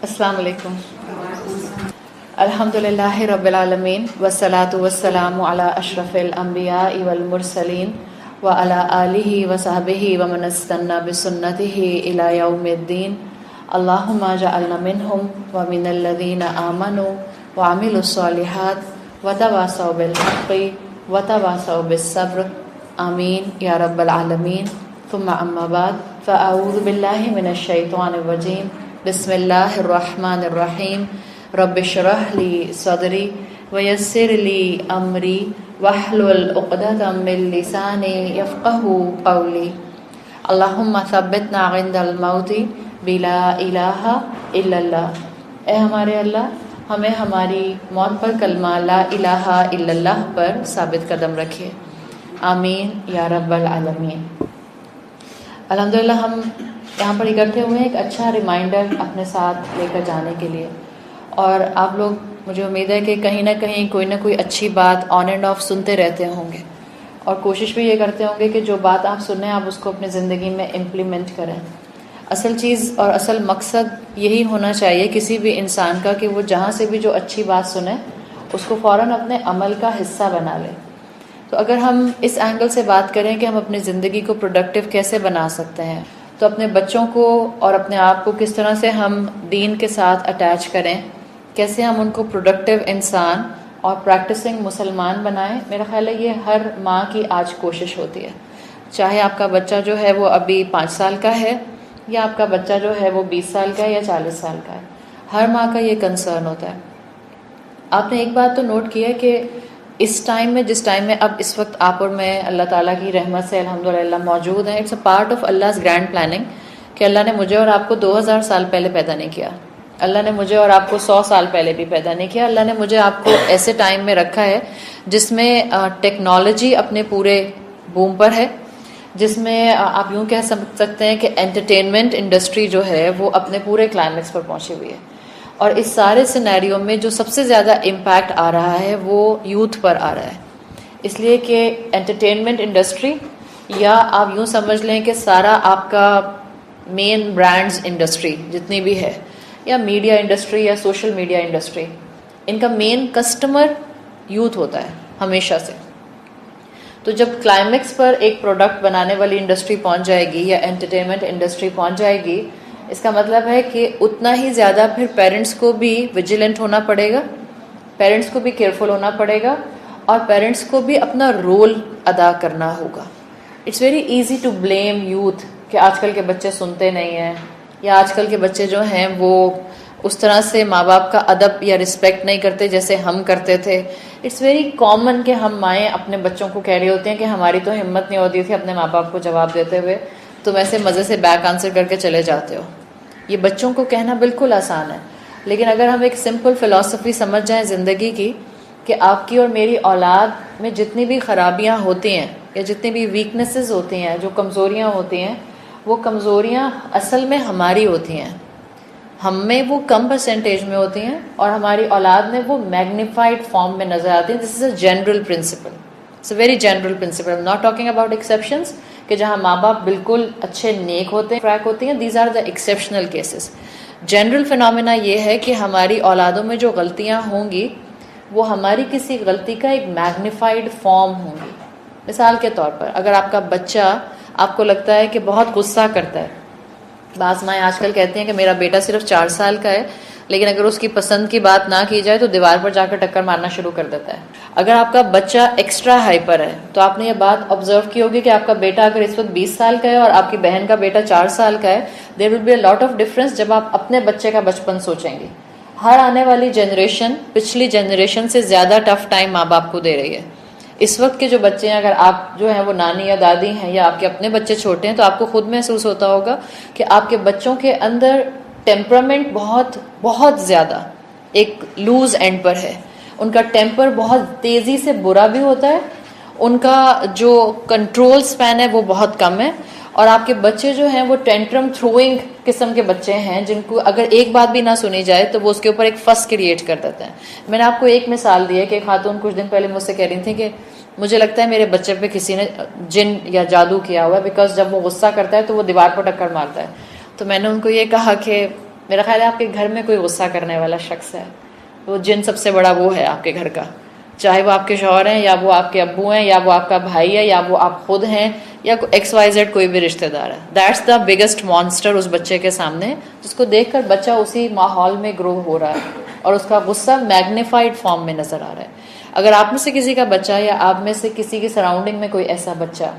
السلام علیکم. الحمدللہ رب العالمین والصلاة والسلام علی اشرف الانبیاء والمرسلین وعلی آلہ وصحبہ ومن استنى بسنتہ الی یوم الدین. اللہم اجعلنا منہم ومن الذین آمنوا وعملوا الصالحات وتواصوا بالحق وتواصوا بالصبر. آمین یا رب العالمین. ثم اما بعد فاعوذ باللہ من الشیطان الرجیم. بسم اللہ الرحمن الرحیم. رب اشرح لی صدری ویسر لی امری واحلل عقدۃ من لسانی یفقهوا قولی. اللہم ثبتنا عند الموت بلا الہ الا اللہ. اے ہمارے اللہ، ہمیں ہماری موت پر کلمہ لا الہ الا اللہ پر ثابت قدم رکھے. آمین یا رب العالمین. الحمدللہ ہم یہاں پر اکٹھے ہوئے ہیں ایک اچھا ریمائنڈر اپنے ساتھ لے کر جانے کے لیے، اور آپ لوگ، مجھے امید ہے کہ کہیں نہ کہیں کوئی نہ کوئی اچھی بات آن اینڈ آف سنتے رہتے ہوں گے، اور کوشش بھی یہ کرتے ہوں گے کہ جو بات آپ سنیں آپ اس کو اپنی زندگی میں امپلیمنٹ کریں. اصل چیز اور اصل مقصد یہی ہونا چاہیے کسی بھی انسان کا کہ وہ جہاں سے بھی جو اچھی بات سنے اس کو فوراً اپنے عمل کا حصہ بنا لے. تو اگر ہم اس اینگل سے بات کریں کہ ہم اپنی زندگی کو پروڈکٹیو کیسے بنا سکتے ہیں، تو اپنے بچوں کو اور اپنے آپ کو کس طرح سے ہم دین کے ساتھ اٹیچ کریں، کیسے ہم ان کو پروڈکٹیو انسان اور پریکٹسنگ مسلمان بنائیں. میرا خیال ہے یہ ہر ماں کی آج کوشش ہوتی ہے، چاہے آپ کا بچہ جو ہے وہ ابھی 5 سال کا ہے یا آپ کا بچہ جو ہے وہ 20 سال کا ہے یا 40 سال کا ہے. ہر ماں کا یہ کنسرن ہوتا ہے. آپ نے ایک بات تو نوٹ کی ہے کہ اس ٹائم میں، جس ٹائم میں اب اس وقت آپ اور میں اللہ تعالیٰ کی رحمت سے الحمدللہ موجود ہیں، اٹس اے پارٹ آف اللہ's گرینڈ پلاننگ کہ اللہ نے مجھے اور آپ کو 2000 سال پہلے پیدا نہیں کیا. اللہ نے مجھے اور آپ کو 100 سال پہلے بھی پیدا نہیں کیا. اللہ نے مجھے آپ کو ایسے ٹائم میں رکھا ہے جس میں ٹیکنالوجی اپنے پورے بوم پر ہے، جس میں آپ یوں کہہ سکتے ہیں کہ انٹرٹینمنٹ انڈسٹری جو ہے وہ اپنے پورے کلائمیکس پر پہنچی ہوئی ہے. اور اس سارے سینیریو میں جو سب سے زیادہ امپیکٹ آ رہا ہے وہ یوتھ پر آ رہا ہے، اس لیے کہ انٹرٹینمنٹ انڈسٹری، یا آپ یوں سمجھ لیں کہ سارا آپ کا مین برانڈز انڈسٹری جتنی بھی ہے، یا میڈیا انڈسٹری یا سوشل میڈیا انڈسٹری، ان کا مین کسٹمر یوتھ ہوتا ہے ہمیشہ سے. تو جب کلائمیکس پر ایک پروڈکٹ بنانے والی انڈسٹری پہنچ جائے گی یا انٹرٹینمنٹ انڈسٹری پہنچ جائے گی، اس کا مطلب ہے کہ اتنا ہی زیادہ پھر پیرنٹس کو بھی ویجیلنٹ ہونا پڑے گا، پیرنٹس کو بھی کیئرفل ہونا پڑے گا، اور پیرنٹس کو بھی اپنا رول ادا کرنا ہوگا. It's very easy to blame youth کہ آج کل کے بچے سنتے نہیں ہیں، یا آج کل کے بچے جو ہیں وہ اس طرح سے ماں باپ کا ادب یا رسپیکٹ نہیں کرتے جیسے ہم کرتے تھے. اٹس ویری کامن کہ ہم مائیں اپنے بچوں کو کہہ رہی ہوتی ہیں کہ ہماری تو ہمت نہیں ہوتی تھی اپنے ماں باپ کو جواب دیتے ہوئے، تم ایسے مزے سے بیک آنسر کر کے چلے جاتے ہو. یہ بچوں کو کہنا بالکل آسان ہے، لیکن اگر ہم ایک سمپل فلسفی سمجھ جائیں زندگی کی کہ آپ کی اور میری اولاد میں جتنی بھی خرابیاں ہوتی ہیں یا جتنی بھی ویکنیسز ہوتی ہیں، جو کمزوریاں ہوتی ہیں، وہ کمزوریاں اصل میں ہماری ہوتی ہیں. ہم میں وہ کم پرسنٹیج میں ہوتی ہیں اور ہماری اولاد میں وہ میگنیفائڈ فارم میں نظر آتی ہیں. This is a general principle, it's a very general principle. I'm not talking about exceptions کہ جہاں ماں باپ بالکل اچھے نیک ہوتے ہیں، کریک ہوتی ہیں. These are the exceptional cases. General phenomena یہ ہے کہ ہماری اولادوں میں جو غلطیاں ہوں گی وہ ہماری کسی غلطی کا ایک میگنیفائڈ فارم ہوں گی. مثال کے طور پر اگر آپ کا بچہ آپ کو لگتا ہے کہ بہت غصہ کرتا ہے، بعض مائیں آج کل کہتے ہیں کہ میرا بیٹا صرف 4 سال کا ہے لیکن اگر اس کی پسند کی بات نہ کی جائے تو دیوار پر جا کر ٹکر مارنا شروع کر دیتا ہے. اگر آپ کا بچہ ایکسٹرا ہائپر ہے تو آپ نے یہ بات آبزرو کی ہوگی کہ آپ کا بیٹا اگر اس وقت 20 سال کا ہے اور آپ کی بہن کا بیٹا 4 سال کا ہے، there will be a lot of difference جب آپ اپنے بچے کا بچپن سوچیں گے. ہر آنے والی جنریشن پچھلی جنریشن سے زیادہ ٹف ٹائم ماں باپ کو دے رہی ہے. اس وقت کے جو بچے ہیں، اگر آپ جو ہیں وہ نانی یا دادی ہیں یا آپ کے اپنے بچے چھوٹے ہیں، تو آپ کو خود محسوس ہوتا ہوگا کہ آپ کے بچوں کے اندر ٹیمپرامنٹ بہت بہت زیادہ ایک لوز اینڈ پر ہے. ان کا ٹیمپر بہت تیزی سے برا بھی ہوتا ہے، ان کا جو کنٹرول سپین ہے وہ بہت کم ہے، اور آپ کے بچے جو ہیں وہ ٹینٹرم تھروئنگ قسم کے بچے ہیں جن کو اگر ایک بات بھی نہ سنی جائے تو وہ اس کے اوپر ایک فس کریٹ کر دیتے ہیں. میں نے آپ کو ایک مثال دی ہے کہ خاتون کچھ دن پہلے مجھ سے کہہ رہی تھیں کہ مجھے لگتا ہے میرے بچے پہ کسی نے جن یا جادو کیا ہوا ہے، بیکاز جب وہ غصہ کرتا ہے تو وہ دیوار پر ٹکر مارتا ہے. تو میں نے ان کو یہ کہا کہ میرا خیال ہے آپ کے گھر میں کوئی غصہ کرنے والا شخص ہے، وہ جن سب سے بڑا وہ ہے آپ کے گھر کا، چاہے وہ آپ کے شوہر ہیں یا وہ آپ کے ابو ہیں یا وہ آپ کا بھائی ہے یا وہ آپ خود ہیں یا ایکس وائی زیڈ کوئی بھی رشتہ دار ہے. دیٹس دا بگیسٹ مانسٹر اس بچے کے سامنے، جس کو دیکھ کر بچہ اسی ماحول میں گرو ہو رہا ہے اور اس کا غصہ میگنیفائڈ فارم میں نظر آ رہا ہے. اگر آپ میں سے کسی کا بچہ یا آپ میں سے کسی کی سراؤنڈنگ میں کوئی ایسا بچہ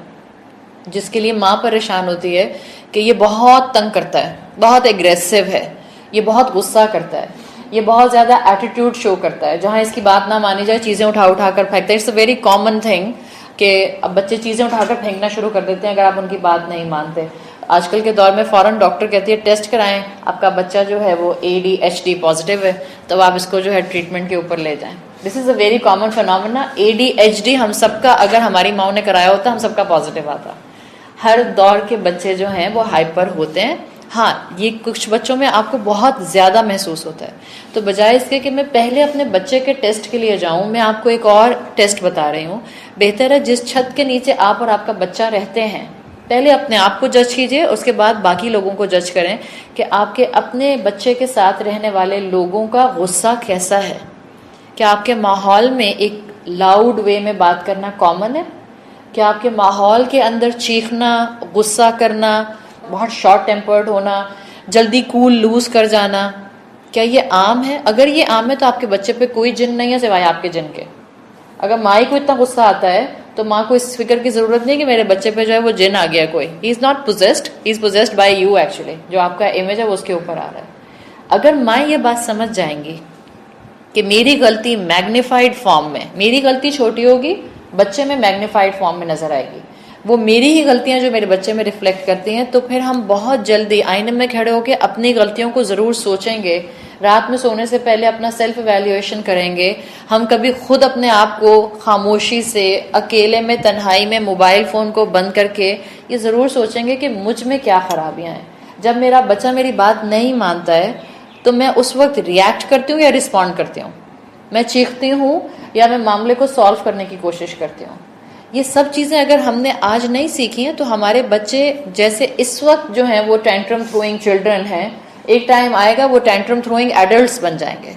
جس کے لیے ماں پریشان ہوتی ہے کہ یہ بہت تنگ کرتا ہے، بہت ایگریسو ہے، یہ بہت غصہ کرتا ہے، یہ بہت زیادہ ایٹیٹیوڈ شو کرتا ہے، جہاں اس کی بات نہ مانی جائے چیزیں اٹھا کر پھینکتا ہے. It's a very common thing کہ اب بچے چیزیں اٹھا کر پھینکنا شروع کر دیتے ہیں اگر آپ ان کی بات نہیں مانتے. آج کل کے دور میں فوراً ڈاکٹر کہتی ہے ٹیسٹ کرائیں، آپ کا بچہ جو ہے وہ ADHD پازیٹیو ہے، تو آپ اس کو جو ہے ٹریٹمنٹ کے اوپر لے جائیں. This is a very common phenomena. ADHD ہم سب کا اگر ہماری ماں نے کرایا ہوتا ہم سب کا پازیٹیو آتا. ہر دور کے بچے جو ہیں وہ ہائپر ہوتے ہیں. ہاں یہ کچھ بچوں میں آپ کو بہت زیادہ محسوس ہوتا ہے، تو بجائے اس کے کہ میں پہلے اپنے بچے کے ٹیسٹ کے لیے جاؤں، میں آپ کو ایک اور ٹیسٹ بتا رہی ہوں. بہتر ہے جس چھت کے نیچے آپ اور آپ کا بچہ رہتے ہیں پہلے اپنے آپ کو جج کیجئے، اس کے بعد باقی لوگوں کو جج کریں کہ آپ کے اپنے بچے کے ساتھ رہنے والے لوگوں کا غصہ کیسا ہے. کیا آپ کے ماحول میں ایک لاؤڈ وے میں بات کرنا کامن ہے؟ کیا آپ کے ماحول کے اندر چیخنا، غصہ کرنا، بہت شارٹ ٹیمپرڈ ہونا، جلدی کول لوز کر جانا، کیا یہ عام ہے؟ اگر یہ عام ہے تو آپ کے بچے پہ کوئی جن نہیں ہے سوائے آپ کے جن کے. اگر ماں کو اتنا غصہ آتا ہے تو ماں کو اس فکر کی ضرورت نہیں کہ میرے بچے پہ جو ہے وہ جن آ گیا کوئی. He is not possessed, he is possessed by you. Actually جو آپ کا امیج ہے وہ اس کے اوپر آ رہا ہے. اگر ماں یہ بات سمجھ جائیں گی کہ میری غلطی میگنیفائڈ فارم میں، میری غلطی چھوٹی ہوگی بچے میں میگنیفائڈ فارم میں نظر آئے گی، وہ میری ہی غلطیاں جو میرے بچے میں ریفلیکٹ کرتی ہیں، تو پھر ہم بہت جلدی آئینے میں کھڑے ہو کے اپنی غلطیوں کو ضرور سوچیں گے. رات میں سونے سے پہلے اپنا سیلف ایویلیویشن کریں گے. ہم کبھی خود اپنے آپ کو خاموشی سے اکیلے میں تنہائی میں موبائل فون کو بند کر کے یہ ضرور سوچیں گے کہ مجھ میں کیا خرابیاں ہیں. جب میرا بچہ میری بات نہیں مانتا ہے تو میں اس وقت ریئیکٹ کرتی ہوں یا رسپونڈ کرتی ہوں، میں چیختی ہوں یا میں معاملے کو سالو کرنے کی کوشش کرتی ہوں. یہ سب چیزیں اگر ہم نے آج نہیں سیکھی ہیں تو ہمارے بچے جیسے اس وقت جو ہیں وہ ٹینٹرم تھروئنگ چلڈرن ہیں، ایک ٹائم آئے گا وہ ٹینٹرم تھروئنگ ایڈلٹس بن جائیں گے.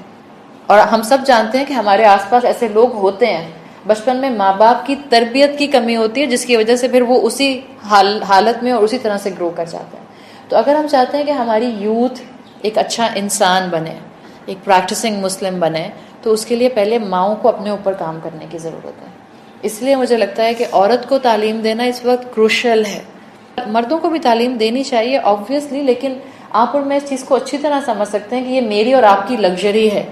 اور ہم سب جانتے ہیں کہ ہمارے آس پاس ایسے لوگ ہوتے ہیں. بچپن میں ماں باپ کی تربیت کی کمی ہوتی ہے جس کی وجہ سے پھر وہ اسی حالت میں اور اسی طرح سے گرو کر جاتے ہیں. تو اگر ہم چاہتے ہیں کہ ہماری یوتھ ایک اچھا انسان بنے، ایک پریکٹسنگ مسلم بنے، تو اس کے لیے پہلے ماؤں کو اپنے اوپر کام کرنے کی ضرورت ہے. اس لیے مجھے لگتا ہے کہ عورت کو تعلیم دینا اس وقت کروشل ہے. مردوں کو بھی تعلیم دینی چاہیے آبویسلی، لیکن آپ اور میں اس چیز کو اچھی طرح سمجھ سکتے ہیں کہ یہ میری اور آپ کی لگژری ہے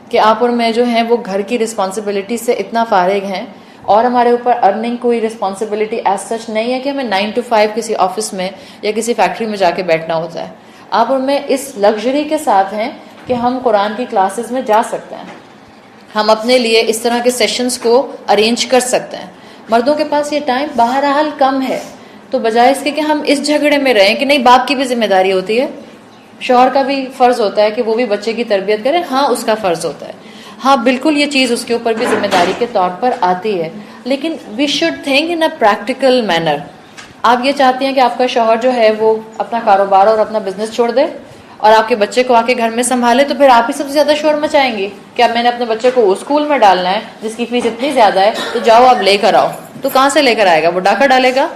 کہ آپ اور میں جو ہیں وہ گھر کی رسپانسبلٹی سے اتنا فارغ ہیں اور ہمارے اوپر ارننگ کوئی رسپانسبلٹی ایز سچ نہیں ہے کہ ہمیں 9 to 5 کسی آفس میں یا کسی فیکٹری میں جا کے بیٹھنا ہوتا ہے. آپ اور میں اس لگژری کے ساتھ ہیں کہ ہم قرآن کی کلاسز میں جا سکتے ہیں، ہم اپنے لیے اس طرح کے سیشنز کو ارینج کر سکتے ہیں. مردوں کے پاس یہ ٹائم بہرحال کم ہے، تو بجائے اس کے کہ ہم اس جھگڑے میں رہیں کہ نہیں باپ کی بھی ذمہ داری ہوتی ہے، شوہر کا بھی فرض ہوتا ہے کہ وہ بھی بچے کی تربیت کرے. ہاں اس کا فرض ہوتا ہے، ہاں بالکل یہ چیز اس کے اوپر بھی ذمہ داری کے طور پر آتی ہے، لیکن we should think in a practical manner. آپ یہ چاہتی ہیں کہ آپ کا شوہر جو ہے وہ اپنا کاروبار اور اپنا بزنس چھوڑ دے اور آپ کے بچے کو آ کے گھر میں سنبھالے، تو پھر آپ ہی سب سے زیادہ شور مچائیں گی کہ اب میں نے اپنے بچے کو اس اسکول میں ڈالنا ہے جس کی فیس اتنی زیادہ ہے، تو جاؤ اب لے کر آؤ. تو کہاں سے لے کر آئے گا؟ وہ ڈاکہ ڈالے گا،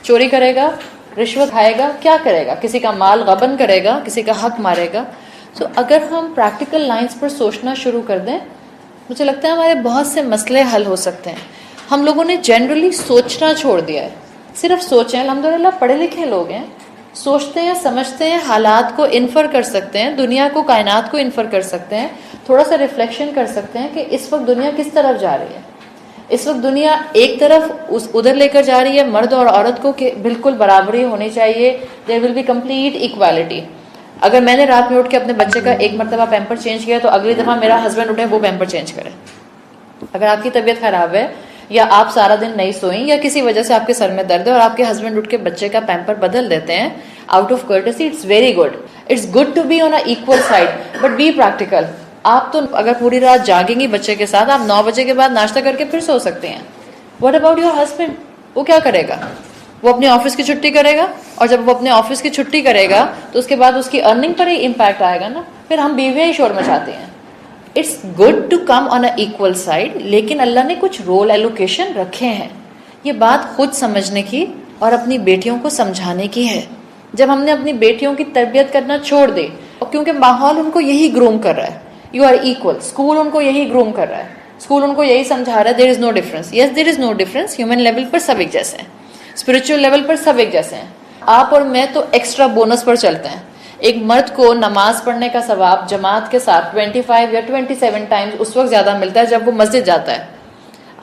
چوری کرے گا، رشوت کھائے گا، کیا کرے گا؟ کسی کا مال غبن کرے گا، کسی کا حق مارے گا. تو اگر ہم پریکٹیکل لائنز پر سوچنا شروع کر دیں، مجھے لگتا ہے ہمارے بہت سے مسئلے حل ہو سکتے ہیں. ہم لوگوں نے جنرلی سوچنا چھوڑ دیا ہے، صرف سوچیں. الحمدللہ پڑھے لکھے لوگ ہیں، سوچتے ہیں، سمجھتے ہیں، حالات کو انفر کر سکتے ہیں، دنیا کو، کائنات کو انفر کر سکتے ہیں، تھوڑا سا ریفلیکشن کر سکتے ہیں کہ اس وقت دنیا کس طرف جا رہی ہے. اس وقت دنیا ایک طرف ادھر لے کر جا رہی ہے مرد اور عورت کو کہ بالکل برابری ہونی چاہیے، دیر ول بی کمپلیٹ ایکوالٹی. اگر میں نے رات میں اٹھ کے اپنے بچے کا ایک مرتبہ پیمپر چینج کیا تو اگلی دفعہ میرا ہسبینڈ اٹھے وہ پیمپر چینج کرے. اگر آپ کی طبیعت خراب ہے یا آپ سارا دن نہیں سوئیں یا کسی وجہ سے آپ کے سر میں درد ہے اور آپ کے ہسبینڈ اٹھ کے بچے کا پیمپر بدل دیتے ہیں out of courtesy, it's very good. It's good to be on a equal side, but be practical. آپ تو اگر پوری رات جاگیں گی بچے کے ساتھ، آپ 9 بجے کے بعد ناشتہ کر کے پھر سو سکتے ہیں. What about your husband? وہ کیا کرے گا؟ وہ اپنے آفس کی چھٹی کرے گا، اور جب وہ اپنے آفس کی چھٹی کرے گا تو اس کے بعد اس کی ارننگ پر ہی امپیکٹ آئے گا نا. پھر ہم بیویاں ہی شور مچاتے ہیں. It's good to come on a equal side, لیکن اللہ نے کچھ رول ایلوکیشن رکھے ہیں. یہ بات خود سمجھنے کی اور اپنی بیٹیوں کو سمجھانے کی ہے. جب ہم نے اپنی بیٹیوں کی تربیت کرنا چھوڑ دی، کیونکہ ماحول ان کو یہی گروم کر رہا ہے، یو آر ایکول، اسکول ان کو یہی گروم کر رہا ہے، اسکول ان کو یہی سمجھا رہا ہے دیر is no difference. Yes there is no difference, human level پر سب ایک جیسے ہیں، اسپرچل لیول پر سب ایک جیسے ہیں. آپ اور میں تو ایکسٹرا بونس پر چلتے ہیں. ایک مرد کو نماز پڑھنے کا ثواب جماعت کے ساتھ 25 یا 27 ٹائمز اس وقت زیادہ ملتا ہے جب وہ مسجد جاتا ہے.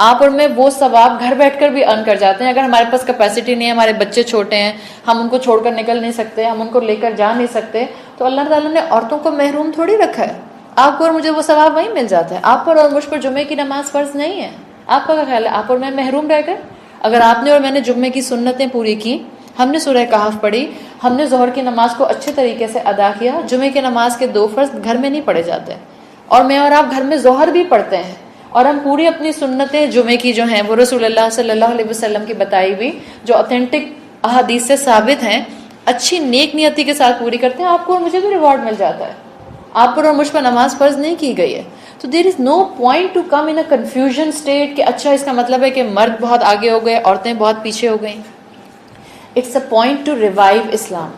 آپ اور میں وہ ثواب گھر بیٹھ کر بھی ارن کر جاتے ہیں. اگر ہمارے پاس کیپیسٹی نہیں ہے، ہمارے بچے چھوٹے ہیں، ہم ان کو چھوڑ کر نکل نہیں سکتے، ہم ان کو لے کر جا نہیں سکتے، تو اللہ تعالیٰ نے عورتوں کو محروم تھوڑی رکھا ہے. آپ کو اور مجھے وہ ثواب وہیں مل جاتا ہے. آپ پر اور مجھ پر جمعے کی نماز فرض نہیں ہے. آپ کا کیا خیال ہے؟ آپ اور میں محروم رہ گئے؟ اگر آپ نے اور میں نے جمعے کی سنتیں پوری کی، ہم نے سورہ کہف پڑھی، ہم نے ظہر کی نماز کو اچھے طریقے سے ادا کیا. جمعے کی نماز کے 2 فرض گھر میں نہیں پڑھے جاتے، اور میں اور آپ گھر میں ظہر بھی پڑھتے ہیں، اور ہم پوری اپنی سنتیں جمعے کی جو ہیں وہ رسول اللہ صلی اللہ علیہ وسلم کی بتائی ہوئی جو اوتھینٹک احادیث سے ثابت ہیں، اچھی نیک نیتی کے ساتھ پوری کرتے ہیں. آپ کو اور مجھے بھی ریوارڈ مل جاتا ہے. آپ پر اور مجھ پر نماز فرض نہیں کی گئی ہے. تو there is no point to come in a confusion state کہ اچھا اس کا مطلب ہے کہ مرد بہت آگے ہو گئے، عورتیں بہت پیچھے ہو گئیں. It's a point to revive Islam.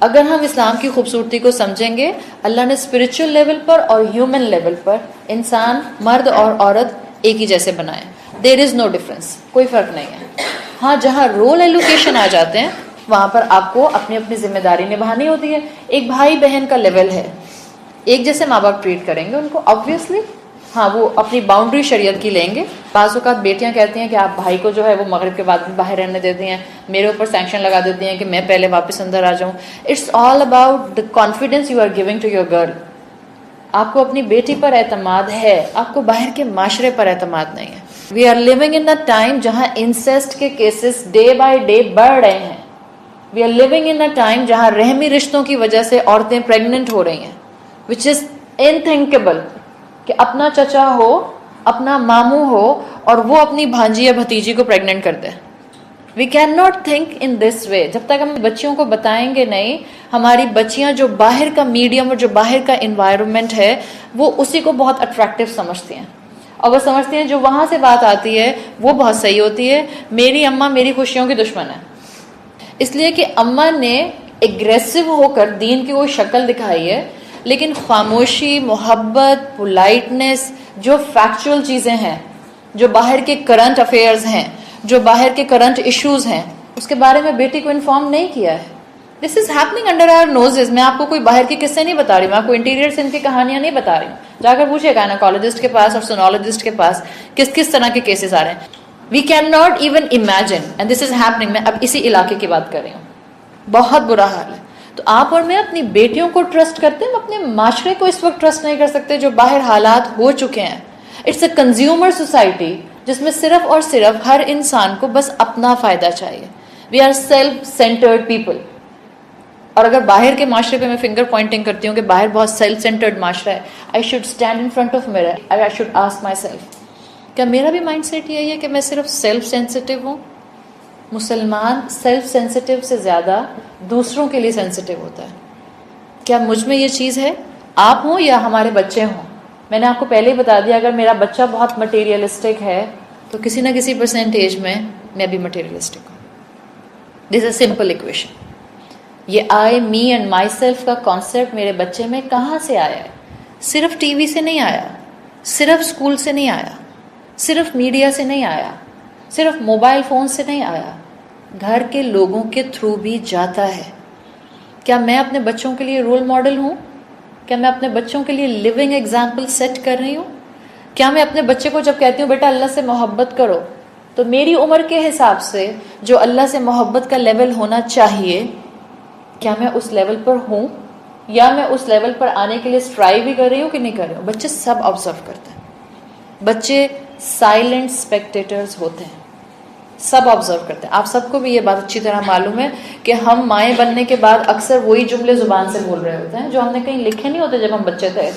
اگر ہم اسلام کی خوبصورتی کو سمجھیں گے، اللہ نے اسپرچل لیول پر اور ہیومن لیول پر انسان مرد اور عورت ایک ہی جیسے بنائے. دیر از نو ڈفرنس، کوئی فرق نہیں ہے. ہاں جہاں رول ایلوکیشن آ جاتے ہیں وہاں پر آپ کو اپنی اپنی ذمہ داری نبھانی ہوتی ہے. ایک بھائی بہن کا لیول ہے، ایک جیسے ماں باپ ٹریٹ کریں گے ان کو آبویسلی. ہاں وہ اپنی باؤنڈری شریعت کی لیں گے. بعض اوقات بیٹیاں کہتی ہیں کہ آپ بھائی کو جو ہے وہ مغرب کے بعد بھی باہر رہنے دیتی ہیں، میرے اوپر سینکشن لگا دیتی ہیں کہ میں پہلے واپس اندر آ جاؤں. It's all about the confidence you are giving to your girl. آپ کو اپنی بیٹی پر اعتماد ہے، آپ کو باہر کے معاشرے پر اعتماد نہیں ہے. We are living in a time جہاں انسیسٹ کے کیسز ڈے بائی ڈے بڑھ رہے ہیں. We are living in a time جہاں رحمی رشتوں کی وجہ سے عورتیں پریگننٹ ہو رہی ہیں، وچ از انتھنکیبل کہ اپنا چچا ہو، اپنا ماموں ہو اور وہ اپنی بھانجی یا بھتیجی کو پریگننٹ کر دے. We can not think in this way. جب تک ہم بچیوں کو بتائیں گے نہیں، ہماری بچیاں جو باہر کا میڈیم اور جو باہر کا انوائرمنٹ ہے وہ اسی کو بہت اٹریکٹیو سمجھتی ہیں، اور وہ سمجھتی ہیں جو وہاں سے بات آتی ہے وہ بہت صحیح ہوتی ہے. میری اماں میری خوشیوں کی دشمن ہے، اس لیے کہ اماں نے ایگریسو ہو کر دین کی وہ شکل دکھائی ہے، لیکن خاموشی، محبت، پولائٹنس، جو فیکچول چیزیں ہیں، جو باہر کے کرنٹ افیئرز ہیں، جو باہر کے کرنٹ ایشوز ہیں، اس کے بارے میں بیٹی کو انفارم نہیں کیا ہے. دس از ہیپننگ انڈر آور نوزز. میں آپ کو کوئی باہر کے قصے نہیں بتا رہی ہوں، میں آپ کو انٹیریئر سے ان کی کہانیاں نہیں بتا رہی ہوں. جا کر پوچھے گائنیکالوجسٹ کے پاس اور سونولوجسٹ کے پاس کس کس طرح کے کیسز آ رہے ہیں. We can not even imagine, and this is happening. میں اب اسی علاقے کی بات کر رہی ہوں، بہت برا حال ہے. تو آپ اور میں اپنی بیٹیوں کو ٹرسٹ کرتے ہیں، ہم اپنے معاشرے کو اس وقت ٹرسٹ نہیں کر سکتے جو باہر حالات ہو چکے ہیں. اٹس اے کنزیومر سوسائٹی جس میں صرف اور صرف ہر انسان کو بس اپنا فائدہ چاہیے. We are self centered people. اور اگر باہر کے معاشرے پہ میں فنگر پوائنٹنگ کرتی ہوں کہ باہر بہت سیلف سینٹرڈ معاشرہ ہے، I should stand in front of mirror, I should ask my self, کیا میرا بھی مائنڈ سیٹ یہی ہے کہ میں صرف سیلف سینسٹیو ہوں؟ مسلمان سیلف سینسٹیو سے زیادہ دوسروں کے لیے سینسٹیو ہوتا ہے. کیا مجھ میں یہ چیز ہے؟ آپ ہوں یا ہمارے بچے ہوں. میں نے آپ کو پہلے ہی بتا دیا، اگر میرا بچہ بہت مٹیریلسٹک ہے تو کسی نہ کسی پرسنٹیج میں بھی مٹیریلسٹک ہوں. دس اے سمپل ایکویشن. یہ آئی می اینڈ مائی سیلف کا کانسیپٹ میرے بچے میں کہاں سے آیا ہے؟ صرف ٹی وی سے نہیں آیا، صرف اسکول سے نہیں آیا، صرف میڈیا سے نہیں آیا، صرف موبائل فون سے نہیں آیا، گھر کے لوگوں کے تھرو بھی جاتا ہے. کیا میں اپنے بچوں کے لیے رول ماڈل ہوں؟ کیا میں اپنے بچوں کے لیے لیونگ ایگزامپل سیٹ کر رہی ہوں؟ کیا میں اپنے بچے کو جب کہتی ہوں بیٹا اللہ سے محبت کرو، تو میری عمر کے حساب سے جو اللہ سے محبت کا لیول ہونا چاہیے، کیا میں اس لیول پر ہوں، یا میں اس لیول پر آنے کے لیے اسٹرائیو بھی کر رہی ہوں کہ نہیں کر رہی ہوں؟ بچے سب آبزرو کرتے ہیں. بچے سائلنٹ اسپیکٹیٹرز ہوتے ہیں، سب آبزرو کرتے ہیں. آپ سب کو بھی یہ بات اچھی طرح معلوم ہے کہ ہم مائیں بننے کے بعد اکثر وہی جملے زبان سے بول رہے ہوتے ہیں جو ہم نے کہیں لکھے نہیں ہوتے جب ہم بچے تھے،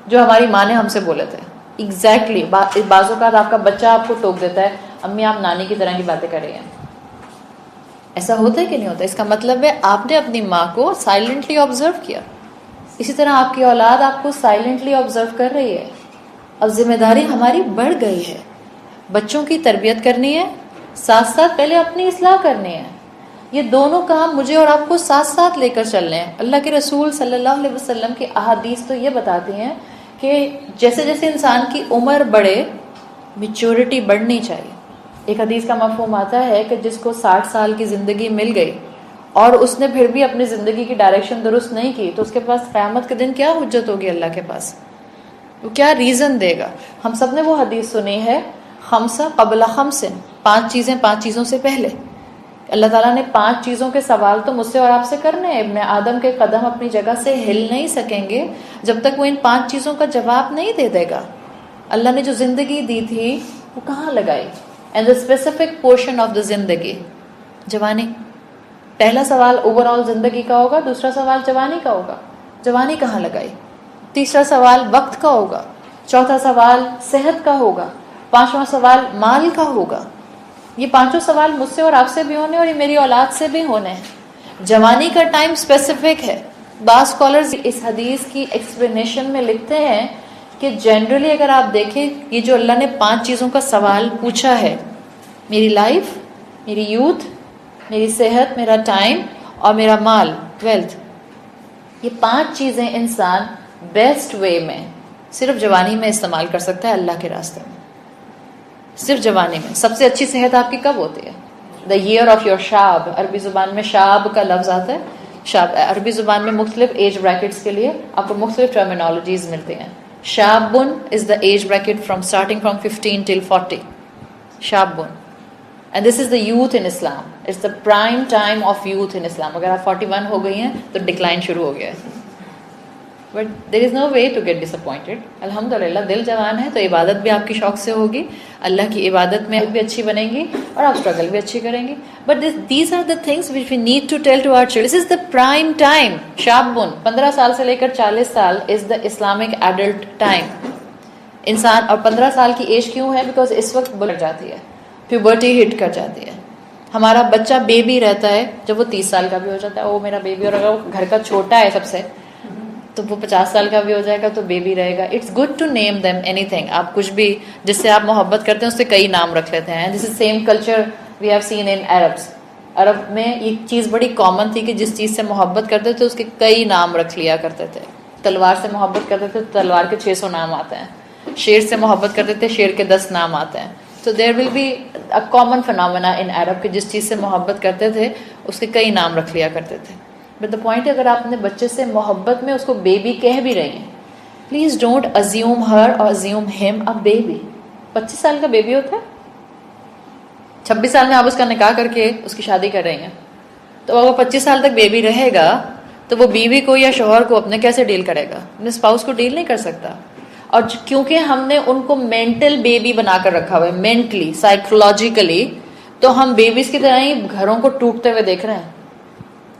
جو ہماری ماں نے ہم سے بولے تھے. ایگزیکٹلی بعض اوقات آپ کا بچہ آپ کو ٹوک دیتا ہے، امی آپ نانی کی طرح کی باتیں کر رہی ہیں. ایسا ہوتا ہے کہ نہیں ہوتا؟ اس کا مطلب ہے آپ نے اپنی ماں کو سائلنٹلی آبزرو کیا. اسی طرح آپ کی اولاد آپ کو سائلنٹلی آبزرو کر رہی ہے. اب ذمہ داری ہماری بڑھ گئی ہے. بچوں کی تربیت کرنی ہے، ساتھ ساتھ پہلے اپنی اصلاح کرنی ہے. یہ دونوں کام مجھے اور آپ کو ساتھ ساتھ لے کر چلنے ہیں. اللہ کے رسول صلی اللہ علیہ وسلم کی احادیث تو یہ بتاتی ہیں کہ جیسے جیسے انسان کی عمر بڑھے میچورٹی بڑھنی چاہیے. ایک حدیث کا مفہوم آتا ہے کہ جس کو 60 سال کی زندگی مل گئی اور اس نے پھر بھی اپنی زندگی کی ڈائریکشن درست نہیں کی تو اس کے پاس قیامت کے دن کیا حجت ہوگی اللہ کے پاس؟ وہ کیا ریزن دے گا؟ ہم سب نے وہ حدیث سنی ہے، خمسہ قبل خمس، 5 چیزیں 5 چیزوں سے پہلے. اللہ تعالیٰ نے 5 چیزوں کے سوال تو مجھ سے اور آپ سے کرنے ہیں. ابن آدم کے قدم اپنی جگہ سے ہل نہیں سکیں گے جب تک وہ ان 5 چیزوں کا جواب نہیں دے دے گا. اللہ نے جو زندگی دی تھی وہ کہاں لگائی؟ And the specific portion of the زندگی جوانی. پہلا سوال اوور آل زندگی کا ہوگا، دوسرا سوال جوانی کا ہوگا. جوانی کہاں لگائی؟ تیسرا سوال وقت کا ہوگا، چوتھا سوال صحت کا ہوگا، 5واں سوال مال کا ہوگا. یہ 5 سوال مجھ سے اور آپ سے بھی ہونے اور یہ میری اولاد سے بھی ہونے ہیں. جوانی کا ٹائم اسپیسیفک ہے. بعض اسکالرز اس حدیث کی ایکسپلینیشن میں لکھتے ہیں کہ جنرلی اگر آپ دیکھیں یہ جو اللہ نے 5 چیزوں کا سوال پوچھا ہے، میری لائف، میری یوتھ، میری صحت، میرا ٹائم اور میرا مال، ویلتھ، یہ 5 چیزیں انسان بیسٹ وے میں صرف جوانی میں استعمال کر سکتا ہے اللہ کے راستے میں. صرف جوانی میں. سب سے اچھی صحت آپ کی کب ہوتی ہے؟ دا ایئر آف یور شاب. عربی زبان میں شاب کا لفظ آتا ہے. شاب عربی زبان میں مختلف ایج بریکٹس کے لیے آپ کو مختلف ٹرمینالوجیز ملتی ہیں. شابن is the age bracket from starting from 15 till 40. شابن. And this is the youth in Islam. It's the prime time of youth in Islam. اگر آپ 41 ہو گئی ہیں تو ڈکلائن شروع ہو گیا ہے. But there is no way to get disappointed. الحمد للہ دل جوان ہے تو عبادت بھی آپ کی شوق سے ہوگی، اللہ کی عبادت میں بھی اچھی بنے گی اور آپ اسٹرگل بھی اچھی کریں گی. But these are the things which we need to tell to our children. This is the prime time. شابن 15 سال سے لے کر 40 سال is the Islamic adult time. انسان اور 15 سال کی ایج کیوں ہے؟ بیکاز اس وقت بڑھ جاتی ہے، پیوبرٹی ہٹ کر جاتی ہے. ہمارا بچہ بیبی رہتا ہے جب وہ 30 سال کا بھی ہو جاتا ہے، وہ میرا بیبی. اور اگر وہ گھر کا چھوٹا ہے سب سے تو وہ 50 سال کا بھی ہو جائے گا تو بیبی رہے گا. It's good to name them اینی تھنگ. آپ کچھ بھی جس سے آپ محبت کرتے ہیں اس سے کئی نام رکھ لیتے ہیں. This is same culture we have seen in Arabs. عرب میں یہ چیز بڑی کامن تھی کہ جس چیز سے محبت کرتے تھے اس کے کئی نام رکھ لیا کرتے تھے. تلوار سے محبت کرتے تھے تو تلوار کے 600 نام آتے ہیں. شیر سے محبت کرتے تھے، شیر کے 10 نام آتے ہیں. So there will be a common phenomena in Arab کہ جس چیز سے محبت کرتے تھے اس کے کئی نام رکھ لیا کرتے تھے. بٹ دا پوائنٹ ہے اگر آپ اپنے بچے سے محبت میں اس کو بیبی کہہ بھی رہی ہیں، پلیز ڈونٹ ازیوم ہر اور ازیوم ہم اے بیبی. 25 سال کا بیبی ہوتا ہے، 26 سال میں آپ اس کا نکاح کر کے اس کی شادی کر رہی ہیں، تو اگر 25 سال تک بیبی رہے گا تو وہ بیوی کو یا شوہر کو اپنے کیسے ڈیل کرے گا؟ اپنے اسپاؤس کو ڈیل نہیں کر سکتا. اور کیونکہ ہم نے ان کو مینٹل بیبی بنا کر رکھا ہوا ہے، مینٹلی سائیکولوجیکلی، تو ہم بیبیز کی طرح ہی گھروں کو ٹوٹتے ہوئے دیکھ رہے ہیں.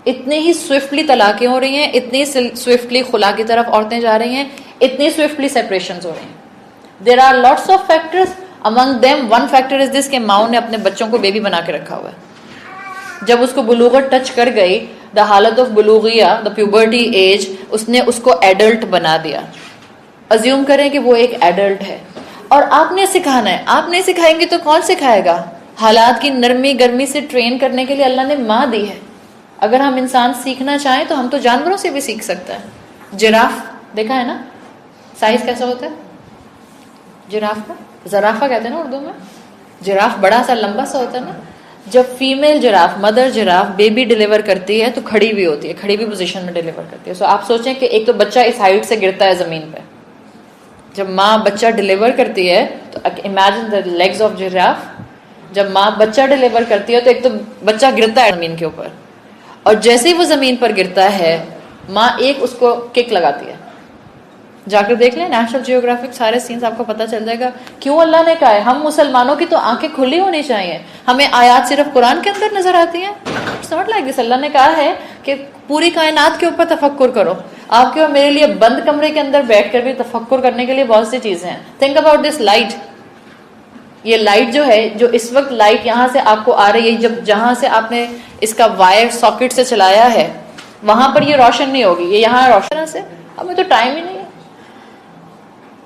اتنے ہی سوئفٹلی طلاقیں ہو رہی ہیں، اتنی سوئفٹلی خلا کی طرف عورتیں جا رہی ہیں، اتنی سوئفٹلی سیپریشنز ہو رہی ہیں. There are lots of factors, among them one factor is this کہ ماؤں نے اپنے بچوں کو بیبی بنا کے رکھا ہوا ہے. جب اس کو بلوغت ٹچ کر گئی، دا حالت آف بلوغیہ، دا پیوبرٹی ایج، اس نے اس کو ایڈلٹ بنا دیا. ازیوم کریں کہ وہ ایک ایڈلٹ ہے اور آپ نے سکھانا ہے. آپ نہیں سکھائیں گے تو کون سکھائے گا؟ حالات کی نرمی گرمی سے ٹرین کرنے کے لیے اللہ نے ماں دی ہے. اگر ہم انسان سیکھنا چاہیں تو ہم تو جانوروں سے بھی سیکھ سکتے ہیں. جراف دیکھا ہے نا، سائز کیسا ہوتا ہے جراف کا؟ زرافہ کہتے ہیں نا اردو میں. جراف بڑا سا لمبا سا ہوتا ہے نا. جب female graph, mother graph baby deliver کرتی ہے تو کھڑی بھی ہوتی ہے، کھڑی بھی پوزیشن میں ڈیلیور کرتی ہے. سو آپ سوچیں کہ ایک تو بچہ اس ہائٹ سے گرتا ہے زمین پہ. جب ماں بچہ ڈیلیور کرتی ہے تو imagine the legs of giraffe. جب ماں بچہ ڈیلیور کرتی ہے تو ایک تو بچہ گرتا ہے زمین کے اوپر، اور جیسے ہی وہ زمین پر گرتا ہے ماں ایک اس کو کک لگاتی ہے. جا کر دیکھ لیں نیشنل جیوگرافک، سارے سینس آپ کو پتہ چل جائے گا کیوں اللہ نے کہا ہے. ہم مسلمانوں کی تو آنکھیں کھلی ہونی چاہیے. ہمیں آیات صرف قرآن کے اندر نظر آتی ہیں. It's not like this. اللہ نے کہا ہے کہ پوری کائنات کے اوپر تفکر کرو. آپ کے اور میرے لیے بند کمرے کے اندر بیٹھ کر بھی تفکر کرنے کے لیے بہت سی چیزیں ہیں. Think about this light. یہ لائٹ جو ہے، جو اس وقت لائٹ یہاں سے آپ کو آ رہی ہے، جب جہاں سے آپ نے اس کا وائر ساکٹ سے چلایا ہے وہاں پر یہ روشن نہیں ہوگی، یہ یہاں روشن سے ہمیں تو ٹائم ہی نہیں ہے.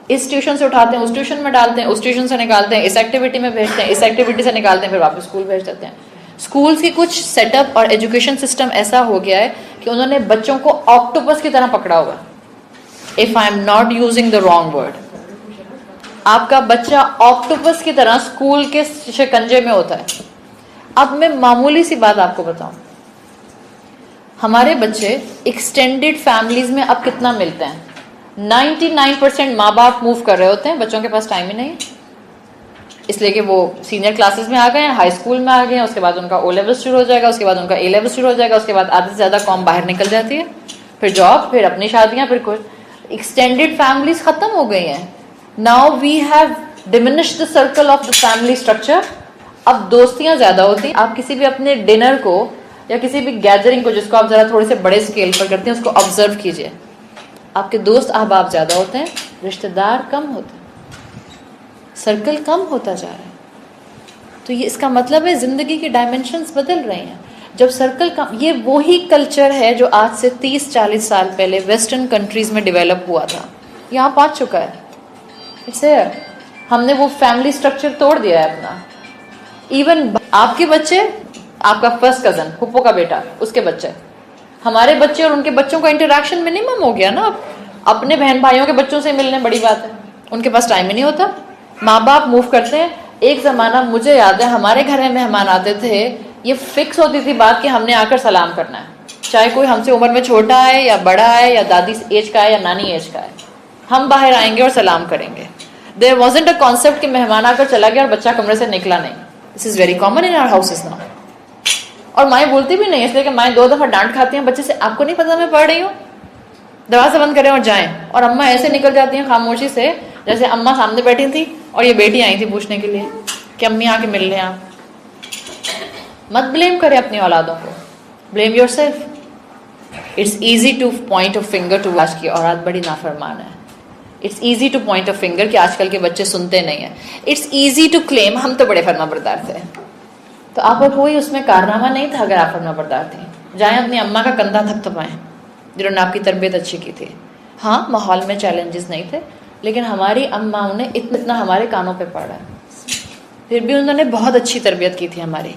اس ٹیوشن سے اٹھاتے ہیں، اس ٹیوشن میں ڈالتے ہیں، اس ٹیوشن سے نکالتے ہیں، اس ایکٹیویٹی میں بھیجتے ہیں، اس ایکٹیویٹی سے نکالتے ہیں، پھر واپس اسکول بھیج دیتے ہیں. اسکولس کی کچھ سیٹ اپ اور ایجوکیشن سسٹم ایسا ہو گیا ہے کہ انہوں نے بچوں کو آکٹوپس کی طرح پکڑا ہوا. If I am not using the wrong word, آپ کا بچہ آکٹوپس کی طرح اسکول کے شکنجے میں ہوتا ہے. اب میں معمولی سی بات آپ کو بتاؤں، ہمارے بچے ایکسٹینڈیڈ فیملیز میں اب کتنا ملتے ہیں؟ 99% ماں باپ موو کر رہے ہوتے ہیں، بچوں کے پاس ٹائم ہی نہیں ہے، اس لیے کہ وہ سینئر کلاسز میں آ گئے ہیں، ہائی اسکول میں آ گئے ہیں، اس کے بعد ان کا او لیول شروع ہو جائے گا، اس کے بعد ان کا اے لیول شروع ہو جائے گا، اس کے بعد آدھے سے زیادہ قوم باہر نکل جاتی ہے، پھر جاب، پھر اپنی شادیاں، پھر کچھ. ایکسٹینڈیڈ فیملیز ختم ہو گئی ہیں. Now we have diminished the circle of the family structure. اب دوستیاں زیادہ ہوتی ہیں. آپ کسی بھی اپنے ڈنر کو یا کسی بھی گیدرنگ کو جس کو آپ ذرا تھوڑے سے بڑے اسکیل پر کرتے ہیں اس کو آبزرو کیجیے. آپ کے دوست احباب زیادہ ہوتے ہیں، رشتہ دار کم ہوتے ہیں، سرکل کم ہوتا جا رہا ہے. تو یہ اس کا مطلب ہے زندگی کی ڈائمینشنز بدل رہے ہیں. جب سرکل کم، یہ وہی کلچر ہے جو آج سے 30-40 سال پہلے ویسٹرن کنٹریز میں ڈیولپ ہوا تھا، یہاں پہنچ چکا ہے. It's here. ہم نے وہ فیملی اسٹرکچر توڑ دیا ہے اپنا. ایون آپ کے بچے، آپ کا فرسٹ کزن پھپھو کا بیٹا، اس کے بچے، ہمارے بچے اور ان کے بچوں کا انٹریکشن منیمم ہو گیا نا. اب اپنے بہن بھائیوں کے بچوں سے ملنے بڑی بات ہے، ان کے پاس ٹائم ہی نہیں ہوتا. ماں باپ موو کرتے ہیں. ایک زمانہ مجھے یاد ہے ہمارے گھر میں مہمان آتے تھے، یہ فکس ہوتی تھی بات کہ ہم نے آ کر سلام کرنا ہے، چاہے کوئی ہم سے عمر میں چھوٹا ہے یا بڑا ہے یا دادی ایج کا ہے یا نانی ایج کا ہے، ہم باہر آئیں گے اور سلام کریں گے. There wasn't a concept کہ مہمان آ کر چلا گیا اور بچہ کمرے سے نکلا نہیں. This is very common in our houses now. اور مائیں بولتی بھی نہیں، اس لیے کہ مائیں 2 دفعہ ڈانٹ کھاتی ہیں بچے سے، آپ کو نہیں پتا میں پڑھ رہی ہوں، دروازہ بند کریں اور جائیں. اور اماں ایسے نکل جاتی ہیں خاموشی سے جیسے اماں سامنے بیٹھی تھی اور یہ بیٹی آئی تھی پوچھنے کے لیے کہ امی آ کے مل لیں آپ. مت بلیم کریں اپنی اولادوں کو، blame yourself. It's easy to point a finger to آج کی اولاد بڑی نافرمان ہے. It's easy to point a finger کہ آج کل کے بچے سنتے نہیں ہیں. اٹس ایزی ٹو کلیم ہم تو بڑے فرما بردار تھے. تو آپ کا کوئی اس میں کارنامہ نہیں تھا اگر آپ فرما بردار تھے. جائیں اپنی اماں کا کندھا تھپتھپائیں جنہوں نے آپ کی تربیت اچھی کی تھی. ہاں ماحول میں چیلنجز نہیں تھے، لیکن ہماری اماؤں نے اتنا ہمارے کانوں پہ پڑا ہے، پھر بھی انہوں نے بہت اچھی تربیت کی تھی ہماری.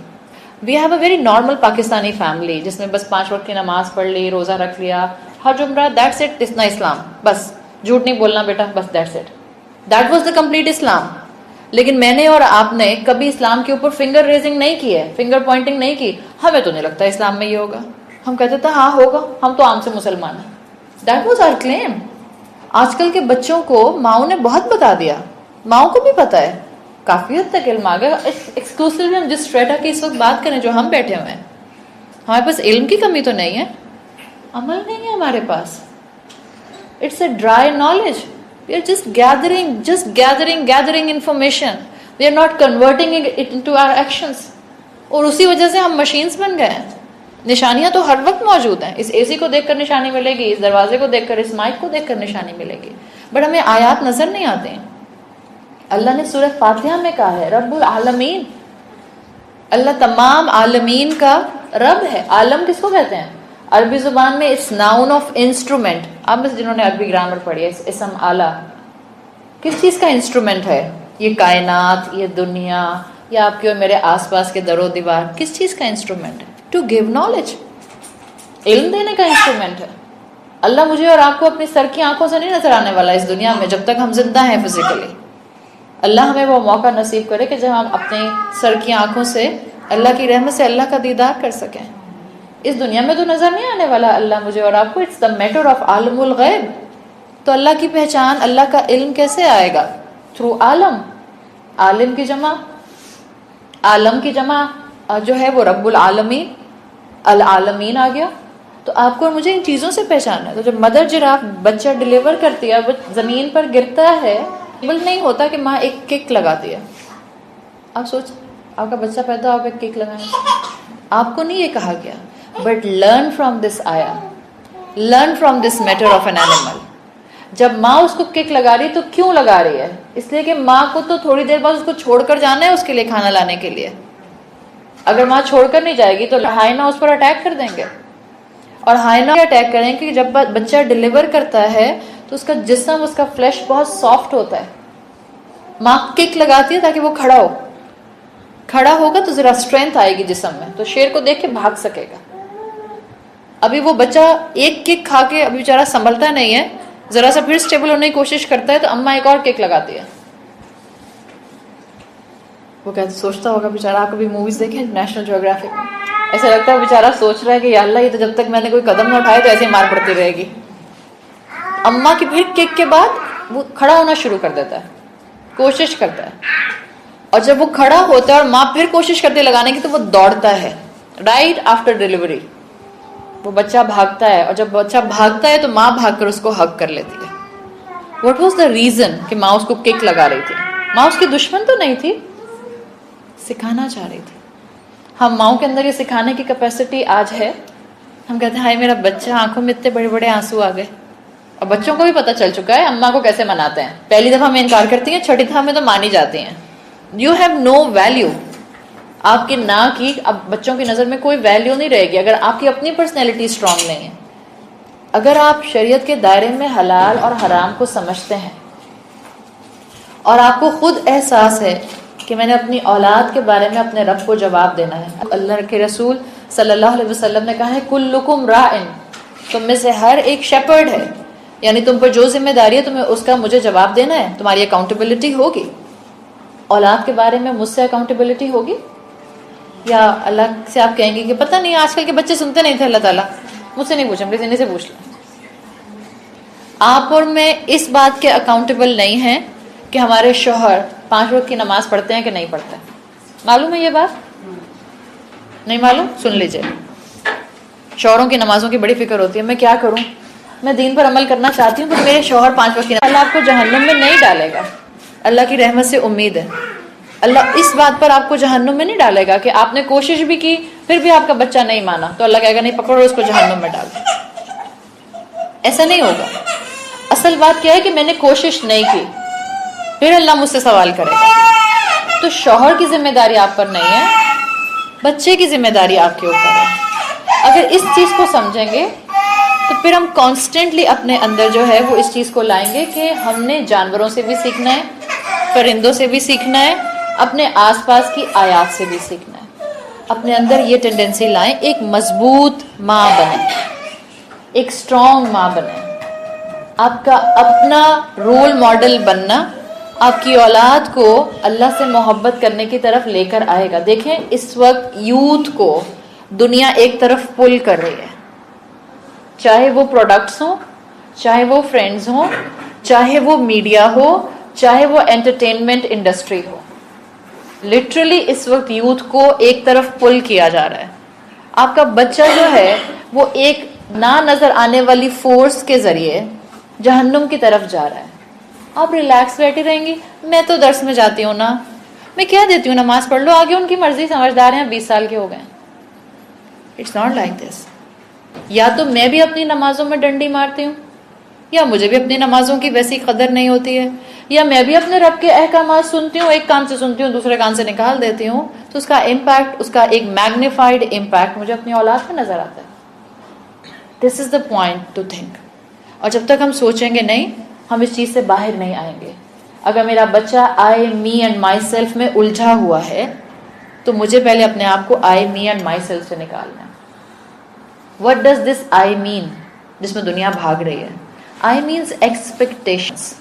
We have a very normal Pakistani family جس میں بس 5 وقت کی نماز پڑھ لی، روزہ رکھ لیا، حج عمرہ، دیٹس اٹ. اتنا اسلام، بس جھوٹ نہیں بولنا بیٹا، بس that's it. That was the complete Islam. لیکن میں نے اور آپ نے کبھی اسلام کے اوپر فنگر ریزنگ نہیں کی ہے، فنگر پوائنٹنگ نہیں کی. ہمیں تو نہیں لگتا اسلام میں یہ ہوگا، ہم کہتے تھے ہاں ہوگا، ہم تو عام سے مسلمان ہیں. دیٹ واز آور کلیم. آج کل کے بچوں کو ماؤں نے بہت بتا دیا، ماؤں کو بھی پتا ہے، کافی حد تک علم آ گیا. ایکسکلوسیولی ہم جس اسٹریٹا کی اس وقت بات کریں جو ہم بیٹھے ہوئے ہیں، ہمارے پاس علم کی کمی تو نہیں ہے، عمل نہیں ہے ہمارے پاس. It's a dry knowledge. We are just gathering information. We are not converting it into our actions. اور اسی وجہ سے ہم مشینز بن گئے ہیں. نشانیاں تو ہر وقت موجود ہیں. اس اے سی کو دیکھ کر نشانی ملے گی، اس دروازے کو دیکھ کر، اس مائک کو دیکھ کر نشانی ملے گی، بٹ ہمیں آیات نظر نہیں آتے ہیں. اللہ نے سورہ فاتحہ میں کہا ہے رب العالمین. اللہ تمام عالمین کا رب ہے. عالم کس کو کہتے ہیں؟ عربی زبان میں اٹس ناؤن آف انسٹرومنٹ. آپ میں سے جنہوں نے عربی گرامر پڑھی ہے، اسم آلہ کس چیز کا انسٹرومنٹ ہے؟ یہ کائنات، یہ دنیا، یا آپ کے اور میرے آس پاس کے در و دیوار کس چیز کا انسٹرومنٹ ہے؟ ٹو گیو نالج، علم دینے کا انسٹرومنٹ ہے. اللہ مجھے اور آپ کو اپنی سر کی آنکھوں سے نہیں نظر آنے والا اس دنیا میں جب تک ہم زندہ ہیں فزیکلی. اللہ ہمیں وہ موقع نصیب کرے کہ جب ہم اپنے سر کی آنکھوں سے اللہ کی رحمت سے اللہ کا دیدار کر سکیں. اس دنیا میں تو نظر نہیں آنے والا اللہ مجھے اور آپ کو. اٹس دا میٹر آف عالم الغیب. تو اللہ کی پہچان، اللہ کا علم کیسے آئے گا؟ تھرو عالم. عالم کی جمع، عالم کی جمع جو ہے وہ رب العالمین، العالمین آ گیا. تو آپ کو اور مجھے ان چیزوں سے پہچاننا ہے. تو جب مدر جراف بچہ ڈلیور کرتی ہے، وہ زمین پر گرتا ہے، بل نہیں ہوتا کہ ماں ایک کک لگاتی ہے. آپ سوچ، آپ کا بچہ پیدا ہو ایک کک لگائیں، آپ کو نہیں یہ کہا گیا. But learn from this ayah, learn from this matter of an animal. جب ماں اس کو کک لگا رہی تو کیوں لگا رہی ہے؟ اس لیے کہ ماں کو تو تھوڑی دیر بعد اس کو چھوڑ کر جانا ہے اس کے لیے کھانا لانے کے لیے. اگر ماں چھوڑ کر نہیں جائے گی تو ہائنا اس پر اٹیک کر دیں گے. اور ہائنا اٹیک کریں کہ جب بچہ ڈیلیور کرتا ہے تو اس کا جسم، اس کا فلیش بہت سافٹ ہوتا ہے. ماں کک لگاتی ہے تاکہ وہ کھڑا ہو. کھڑا ہوگا تو ذرا اسٹرینتھ آئے گی جسم میں، تو شیر کو دیکھ کے بھاگ سکے گا. ابھی وہ بچہ ایک کک کھا کے ابھی بیچارہ سنبھلتا نہیں ہے، ذرا سا پھر اسٹیبل ہونے کی کوشش کرتا ہے تو اماں ایک اور کک لگاتی ہے. وہ کہتے سوچتا ہوگا بیچارہ، آپ کبھی موویز دیکھیں نیشنل جیوگرافک میں، ایسا لگتا ہے بیچارہ سوچ رہا ہے کہ یا اللہ یہ تو جب تک میں نے کوئی قدم نہ اٹھائے تو ایسے ہی مار پڑتی رہے گی. اماں کی پھر کک کے بعد وہ کھڑا ہونا شروع کر دیتا ہے، کوشش کرتا ہے. اور جب وہ کھڑا ہوتا ہے اور ماں پھر کوشش کرتی ہے لگانے کی تو وہ دوڑتا ہے. رائٹ آفٹر ڈیلیوری وہ بچہ بھاگتا ہے، اور جب بچہ بھاگتا ہے تو ماں بھاگ کر اس کو ہگ کر لیتی ہے. واٹ واز دا ریزن کہ ماں اس کو کک لگا رہی تھی؟ ماں اس کی دشمن تو نہیں تھی، سکھانا چاہ رہی تھی. ہم ماؤں کے اندر یہ سکھانے کی کیپیسٹی آج ہے. ہم کہتے ہیں ہائے میرا بچہ، آنکھوں میں اتنے بڑے بڑے آنسو آ گئے. اور بچوں کو بھی پتہ چل چکا ہے اماں کو کیسے مناتے ہیں. پہلی دفعہ میں انکار کرتی ہیں، چھٹی دفعہ میں تو مانی جاتی ہیں. You have no value. آپ کی نہ کی اب بچوں کی نظر میں کوئی ویلیو نہیں رہے گی اگر آپ کی اپنی پرسنالٹی اسٹرانگ نہیں ہے. اگر آپ شریعت کے دائرے میں حلال اور حرام کو سمجھتے ہیں اور آپ کو خود احساس ہے کہ میں نے اپنی اولاد کے بارے میں اپنے رب کو جواب دینا ہے. اللہ کے رسول صلی اللہ علیہ وسلم نے کہا ہے کلکم راعن، تم میں سے ہر ایک شیپرڈ ہے، یعنی تم پر جو ذمہ داری ہے تمہیں اس کا مجھے جواب دینا ہے. تمہاری اکاؤنٹیبلٹی ہوگی. اولاد کے بارے میں مجھ سے اکاؤنٹیبلٹی ہوگی؟ یا اللہ سے آپ کہیں گے کہ پتہ نہیں آج کل کے بچے سنتے نہیں تھے، اللہ تعالیٰ مجھ سے نہیں پوچھیں، کسی نے سے پوچھ لیں. آپ اور میں اس بات کے اکاؤنٹیبل نہیں ہیں کہ ہمارے شوہر 5 وقت کی نماز پڑھتے ہیں کہ نہیں پڑھتے. معلوم ہے یہ بات؟ نہیں معلوم؟ سن لیجئے. شوہروں کی نمازوں کی بڑی فکر ہوتی ہے. میں کیا کروں، میں دین پر عمل کرنا چاہتی ہوں تو میرے شوہر 5 وقت کی نماز. اللہ آپ کو جہنم میں نہیں ڈالے گا، اللہ کی رحمت سے امید ہے. اللہ اس بات پر آپ کو جہنم میں نہیں ڈالے گا کہ آپ نے کوشش بھی کی پھر بھی آپ کا بچہ نہیں مانا تو اللہ کہے گا نہیں پکڑو اس کو جہنم میں ڈال دو. ایسا نہیں ہوگا. اصل بات کیا ہے کہ میں نے کوشش نہیں کی، پھر اللہ مجھ سے سوال کرے گا. تو شوہر کی ذمہ داری آپ پر نہیں ہے، بچے کی ذمہ داری آپ کے اوپر ہے. اگر اس چیز کو سمجھیں گے تو پھر ہم کانسٹنٹلی اپنے اندر جو ہے وہ اس چیز کو لائیں گے کہ ہم نے جانوروں سے بھی سیکھنا ہے، پرندوں سے بھی سیکھنا ہے، اپنے آس پاس کی آیات سے بھی سیکھنا ہے. اپنے اندر یہ ٹینڈنسی لائیں، ایک مضبوط ماں بنیں، ایک اسٹرانگ ماں بنیں. آپ کا اپنا رول ماڈل بننا آپ کی اولاد کو اللہ سے محبت کرنے کی طرف لے کر آئے گا. دیکھیں اس وقت یوتھ کو دنیا ایک طرف پل کر رہی ہے، چاہے وہ پروڈکٹس ہوں، چاہے وہ فرینڈز ہوں، چاہے وہ میڈیا ہو، چاہے وہ انٹرٹینمنٹ انڈسٹری ہو. لٹرلی اس وقت یوتھ کو ایک طرف پل کیا جا رہا ہے. آپ کا بچہ جو ہے وہ ایک نہ نظر آنے والی فورس کے ذریعے جہنم کی طرف جا رہا ہے. آپ ریلیکس بیٹھی رہیں گی، میں تو درس میں جاتی ہوں نا، میں کیا دیتی ہوں، نماز پڑھ لو، آگے ان کی مرضی، سمجھدار ہیں، 20 سال کے ہو گئے. It's not like this. یا تو میں بھی اپنی نمازوں میں ڈنڈی مارتی ہوں، یا مجھے بھی اپنی نمازوں کی ویسی قدر نہیں ہوتی ہے، یا میں بھی اپنے رب کے احکامات سنتی ہوں، ایک کان سے سنتی ہوں دوسرے کان سے نکال دیتی ہوں، تو اس کا امپیکٹ، اس کا ایک میگنیفائڈ امپیکٹ مجھے اپنی اولاد پہ نظر آتا ہے. دس is the point to think. اور جب تک ہم سوچیں گے نہیں، ہم اس چیز سے باہر نہیں آئیں گے. اگر میرا بچہ آئی می اینڈ مائی سیلف میں الجھا ہوا ہے تو مجھے پہلے اپنے آپ کو آئی می اینڈ مائی سیلف سے نکالنا ہے. وٹ ڈز دس آئی مین جس میں دنیا بھاگ رہی ہے؟ I means expectations.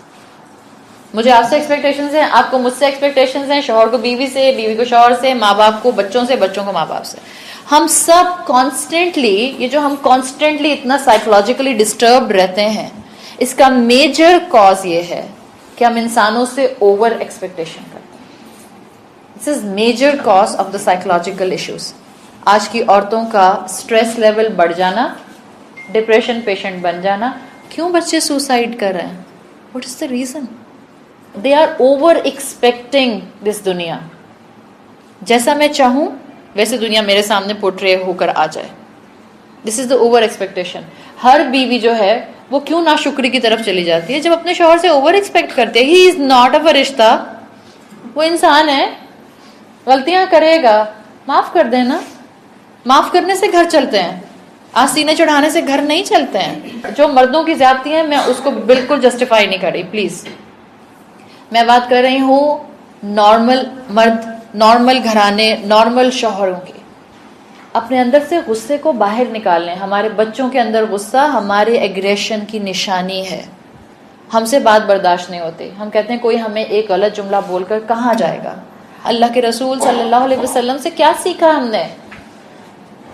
مجھے آپ سے ایکسپیکٹیشنز ہیں، آپ کو مجھ سے ایکسپیکٹیشنز ہیں، شوہر کو بیوی سے، بیوی کو شوہر سے، ماں باپ کو بچوں سے، بچوں کو ماں باپ سے. ہم سب کانسٹنٹلی، یہ جو ہم کانسٹنٹلی اتنا سائیکولوجیکلی ڈسٹربڈ رہتے ہیں، اس کا میجر کاز یہ ہے کہ ہم انسانوں سے اوور ایکسپیکٹیشن کرتے ہیں. This is major cause of the psychological issues. آج کی عورتوں کا اسٹریس لیول بڑھ جانا، ڈپریشن پیشنٹ بن جانا. کیوں بچے سوسائڈ کر رہے ہیں؟ What is the reason? They are over expecting this دنیا. جیسا میں چاہوں ویسے دنیا میرے سامنے پورٹرے ہو کر آ جائے. دس از دا اوور ایکسپیکٹیشن. ہر بیوی جو ہے وہ کیوں ناشکری کی طرف چلی جاتی ہے؟ جب اپنے شوہر سے اوور ایکسپیکٹ کرتے ہیں. ہی از ناٹ اے فرشتہ، وہ انسان ہے، غلطیاں کرے گا، معاف کر دینا. معاف کرنے سے گھر چلتے ہیں، آسینے چڑھانے سے گھر نہیں چلتے ہیں. جو مردوں کی زیادتی ہیں میں اس کو بالکل جسٹیفائی نہیں کر رہی، پلیز. میں بات کر رہی ہوں نارمل مرد، نارمل گھرانے، نارمل شوہروں کی. اپنے اندر سے غصے کو باہر نکالنے. ہمارے بچوں کے اندر غصہ ہمارے ایگریشن کی نشانی ہے. ہم سے بات برداشت نہیں ہوتی، ہم کہتے ہیں کوئی ہمیں ایک غلط جملہ بول کر کہاں جائے گا. اللہ کے رسول صلی اللہ علیہ وسلم سے کیا سیکھا ہم نے؟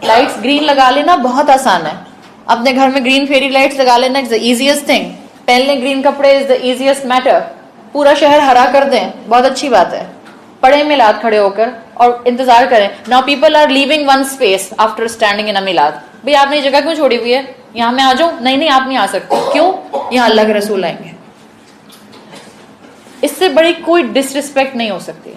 لائٹس گرین لگا لینا بہت آسان ہے. اپنے گھر میں گرین فیری لائٹس لگا لینا از دا ایزیسٹ تھنگ. پہن لیں گرین کپڑے از دا ایزیسٹ میٹر. پورا شہر ہرا کر دیں، بہت اچھی بات ہے. پڑھیں میلاد کھڑے ہو کر اور انتظار کریں. Now people are living one space after standing in a میلاد. بھئی آپ نے یہ جگہ کیوں چھوڑی ہوئی ہے؟ یہاں میں آ جاؤں؟ نہیں نہیں آپ نہیں آ سکتے. کیوں؟ یہاں اللہ کے رسول آئیں گے. اس سے بڑی کوئی ڈس رسپیکٹ نہیں ہو سکتی.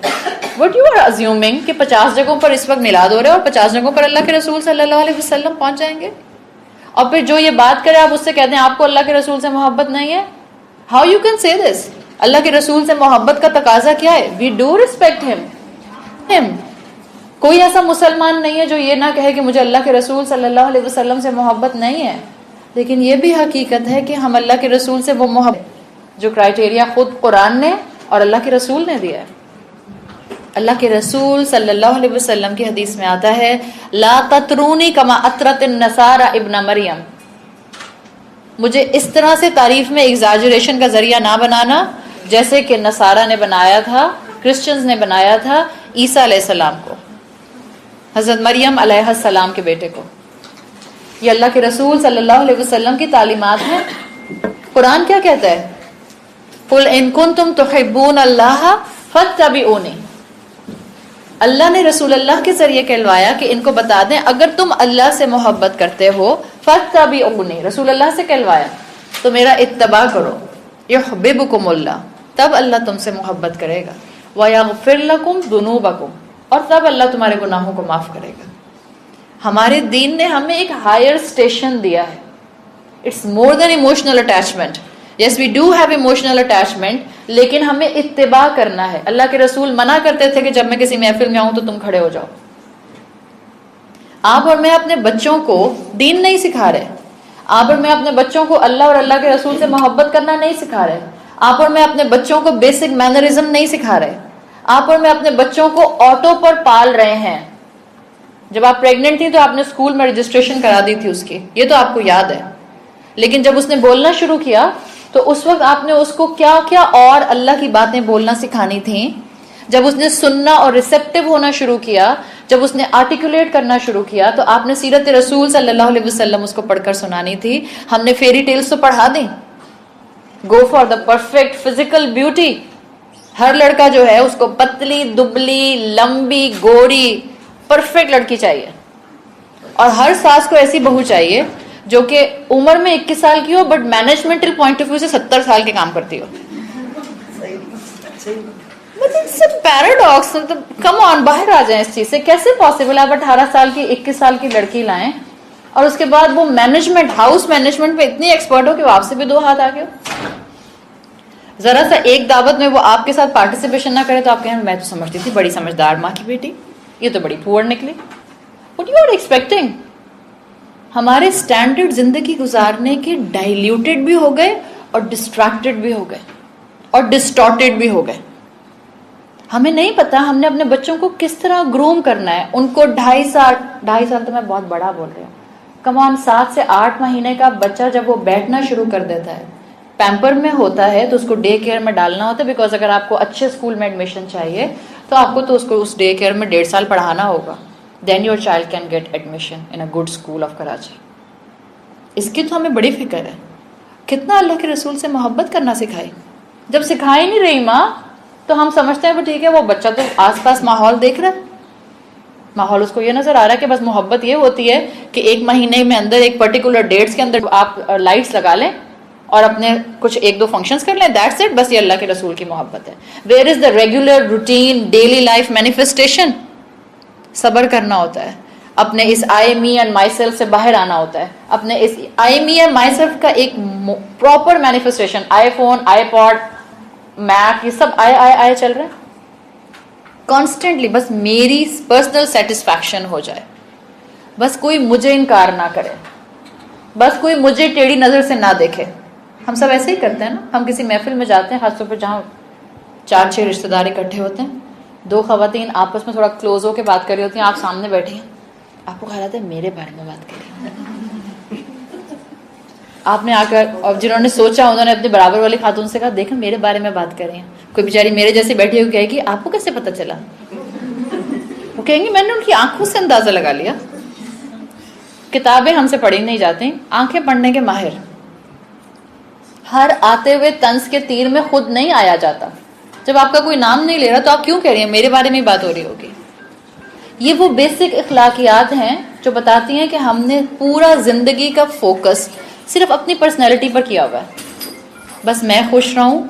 وٹ یو آر ازیومنگ کہ 50 جگہوں پر اس وقت میلاد ہو رہا ہے اور 50 جگہوں پر اللہ کے رسول صلی اللہ علیہ وسلم پہنچ جائیں گے؟ اور پھر جو یہ بات کرے آپ اس سے کہتے ہیں آپ کو اللہ کے رسول سے محبت نہیں ہے. ہاؤ یو کین سے دس؟ اللہ کے رسول سے محبت کا تقاضا کیا ہے؟ وی ڈو ریسپیکٹ ہم. کوئی ایسا مسلمان نہیں ہے جو یہ نہ کہے کہ مجھے اللہ کے رسول صلی اللہ علیہ وسلم سے محبت نہیں ہے. لیکن یہ بھی حقیقت ہے کہ ہم اللہ کے رسول سے وہ محبت جو کرائٹیریا خود قرآن نے اور اللہ کے رسول نے دیا ہے. اللہ کے رسول صلی اللہ علیہ وسلم کی حدیث میں آتا ہے لا تطرونی کما اطرت النصارى ابن مریم. مجھے اس طرح سے تعریف میں ایگزاجریشن کا ذریعہ نہ بنانا جیسے کہ نصارہ نے بنایا تھا، کرسچنز نے بنایا تھا عیسیٰ علیہ السلام کو، حضرت مریم علیہ السلام کے بیٹے کو. یہ اللہ کے رسول صلی اللہ علیہ وسلم کی تعلیمات ہیں. قرآن کیا کہتا ہے؟ قل ان کنتم تحبون اللہ فاتبعونی. اللہ نے رسول اللہ کے ذریعے کہلوایا کہ ان کو بتا دیں اگر تم اللہ سے محبت کرتے ہو فاتبعونی، رسول اللہ سے کہلوایا تو میرا اتباع کرو. یحببکم اللہ، تب اللہ تم سے محبت کرے گا. ویغفر لکم ذنوبکم، اور تب اللہ تمہارے گناہوں کو معاف کرے گا. ہمارے دین نے ہمیں ایک ہائر اسٹیشن دیا ہے. It's more than emotional attachment. Yes we do have emotional attachment, لیکن ہمیں اتباع کرنا ہے. اللہ کے رسول منع کرتے تھے کہ جب میں کسی محفل میں آؤں تو تم کھڑے ہو جاؤ. آپ اور میں اپنے بچوں کو دین نہیں سکھا رہے. آپ اور میں اپنے بچوں کو اللہ اور اللہ کے رسول سے محبت کرنا نہیں سکھا رہے. آپ اور میں اپنے بچوں کو بیسک مینرزم نہیں سکھا رہے. آپ اور میں اپنے بچوں کو آٹو پر پال رہے ہیں. جب آپ پریگننٹ تھی تو آپ نے اسکول میں رجسٹریشن کرا دی تھی اس کی، یہ تو آپ کو یاد ہے. لیکن جب اس نے بولنا شروع کیا تو اس وقت آپ نے اس کو کیا کیا اور اللہ کی باتیں بولنا سکھانی تھیں. جب اس نے سننا اور ریسیپٹیو ہونا شروع کیا، جب اس نے آرٹیکولیٹ کرنا شروع کیا تو آپ نے سیرت رسول صلی اللہ علیہ وسلم اس کو پڑھ کر سنانی تھی. ہم نے فیری ٹیلز تو پڑھا دیں. Go for the perfect physical beauty. ہر لڑکا جو ہے اس کو پتلی دبلی لمبی گوری پرفیکٹ لڑکی چاہیے، اور ہر ساس کو ایسی بہو چاہیے جو کہ عمر میں 21 سال کی ہو بٹ مینجمنٹل پوائنٹ آف ویو سے 70 سال کے کام کرتی ہو. پیراڈاکس. کم آن، باہر آ جائیں اس چیز سے. کیسے پاسبل ہے آپ 18 سال کی 21 سال کی لڑکی لائیں اور اس کے بعد وہ مینجمنٹ، ہاؤس مینجمنٹ میں اتنی ایکسپرٹ ہو کہ وہ آپ سے بھی 2 ہاتھ آگے ہو. ذرا سا ایک دعوت میں وہ آپ کے ساتھ پارٹیسپیشن نہ کرے تو آپ کہیں میں تو سمجھتی تھی بڑی سمجھدار ماں کی بیٹی، یہ تو بڑی پور نکلی. What you are expecting؟ ہمارے سٹینڈرڈ زندگی گزارنے کے ڈائلیوٹیڈ بھی ہو گئے اور ڈسٹریکٹڈ بھی ہو گئے اور ڈسٹارٹیڈ بھی ہو گئے. ہمیں نہیں پتا ہم نے اپنے بچوں کو کس طرح گروم کرنا ہے. ان کو 2.5 سال تو میں بہت بڑا بول رہی ہوں، کمان 7 سے 8 مہینے کا بچہ جب وہ بیٹھنا شروع کر دیتا ہے، پیمپر میں ہوتا ہے تو اس کو ڈے کیئر میں ڈالنا ہوتا ہے. بیکاز اگر آپ کو اچھے اسکول میں ایڈمیشن چاہیے تو آپ کو تو اس کو اس ڈے کیئر میں 1.5 سال پڑھانا ہوگا. Then your child can get admission in a good school of Karachi. اس کی تو ہمیں بڑی فکر ہے. کتنا اللہ کے رسول سے محبت کرنا سکھائی. جب سکھائی نہیں رہی ماں تو ہم سمجھتے ہیں وہ ٹھیک ہے، وہ بچہ تو آس پاس ماحول دیکھ رہا ہے، ماحول اس کو یہ نظر آ رہا ہے کہ بس محبت یہ ہوتی ہے کہ 1 مہینے میں اندر ایک پرٹیکولر ڈیٹس کے اندر آپ لائٹس لگا لیں اور اپنے کچھ 1-2 فنکشنز کر لیں. That's it. بس یہ اللہ کے رسول کی محبت ہے. Where is the regular routine daily life manifestation? صبر کرنا ہوتا ہے. اپنے اس آئی می اینڈ مائی سیلف سے باہر آنا ہوتا ہے. اپنے اس آئی می اینڈ مائی سیلف کا ایک پراپر مینیفیسٹیشن, آئی فون, آئی پاڈ, میک, یہ سب آئے چل رہے ہیں کانسٹنٹلی. بس میری پرسنل سیٹسفیکشن ہو جائے, بس کوئی مجھے انکار نہ کرے, بس کوئی مجھے ٹیڑھی نظر سے نہ دیکھے. ہم سب ایسے ہی کرتے ہیں نا. ہم کسی محفل میں جاتے ہیں, خاص طور پر جہاں 4-6 رشتے دار اکٹھے ہوتے ہیں, 2 خواتین آپس میں تھوڑا کلوز ہو کے بات کر رہی ہوتی ہیں, آپ سامنے بیٹھی ہیں, آپ کو خیال آتا ہے میرے بارے میں بات کری. آپ نے آ کر, اور جنہوں نے سوچا انہوں نے اپنے برابر والی خاتون سے کہا دیکھیں میرے بارے میں بات کر رہی ہیں. کوئی بیچاری میرے جیسی بیٹھی ہوئی کہے گی آپ کو کیسے پتہ چلا؟ وہ کہیں گے میں نے ان کی آنکھوں سے اندازہ لگا لیا. کتابیں ہم سے پڑھی نہیں جاتی, آنکھیں پڑھنے کے ماہر. ہر آتے ہوئے طنز کے تیر میں خود نہیں آیا جاتا. جب آپ کا کوئی نام نہیں لے رہا تو آپ کیوں کہہ رہی ہیں میرے بارے میں بات ہو رہی ہوگی؟ یہ وہ بیسک اخلاقیات ہیں جو بتاتی ہیں کہ ہم نے پورا زندگی کا فوکس صرف اپنی پرسنالٹی پر کیا ہوا ہے. بس میں خوش رہوں,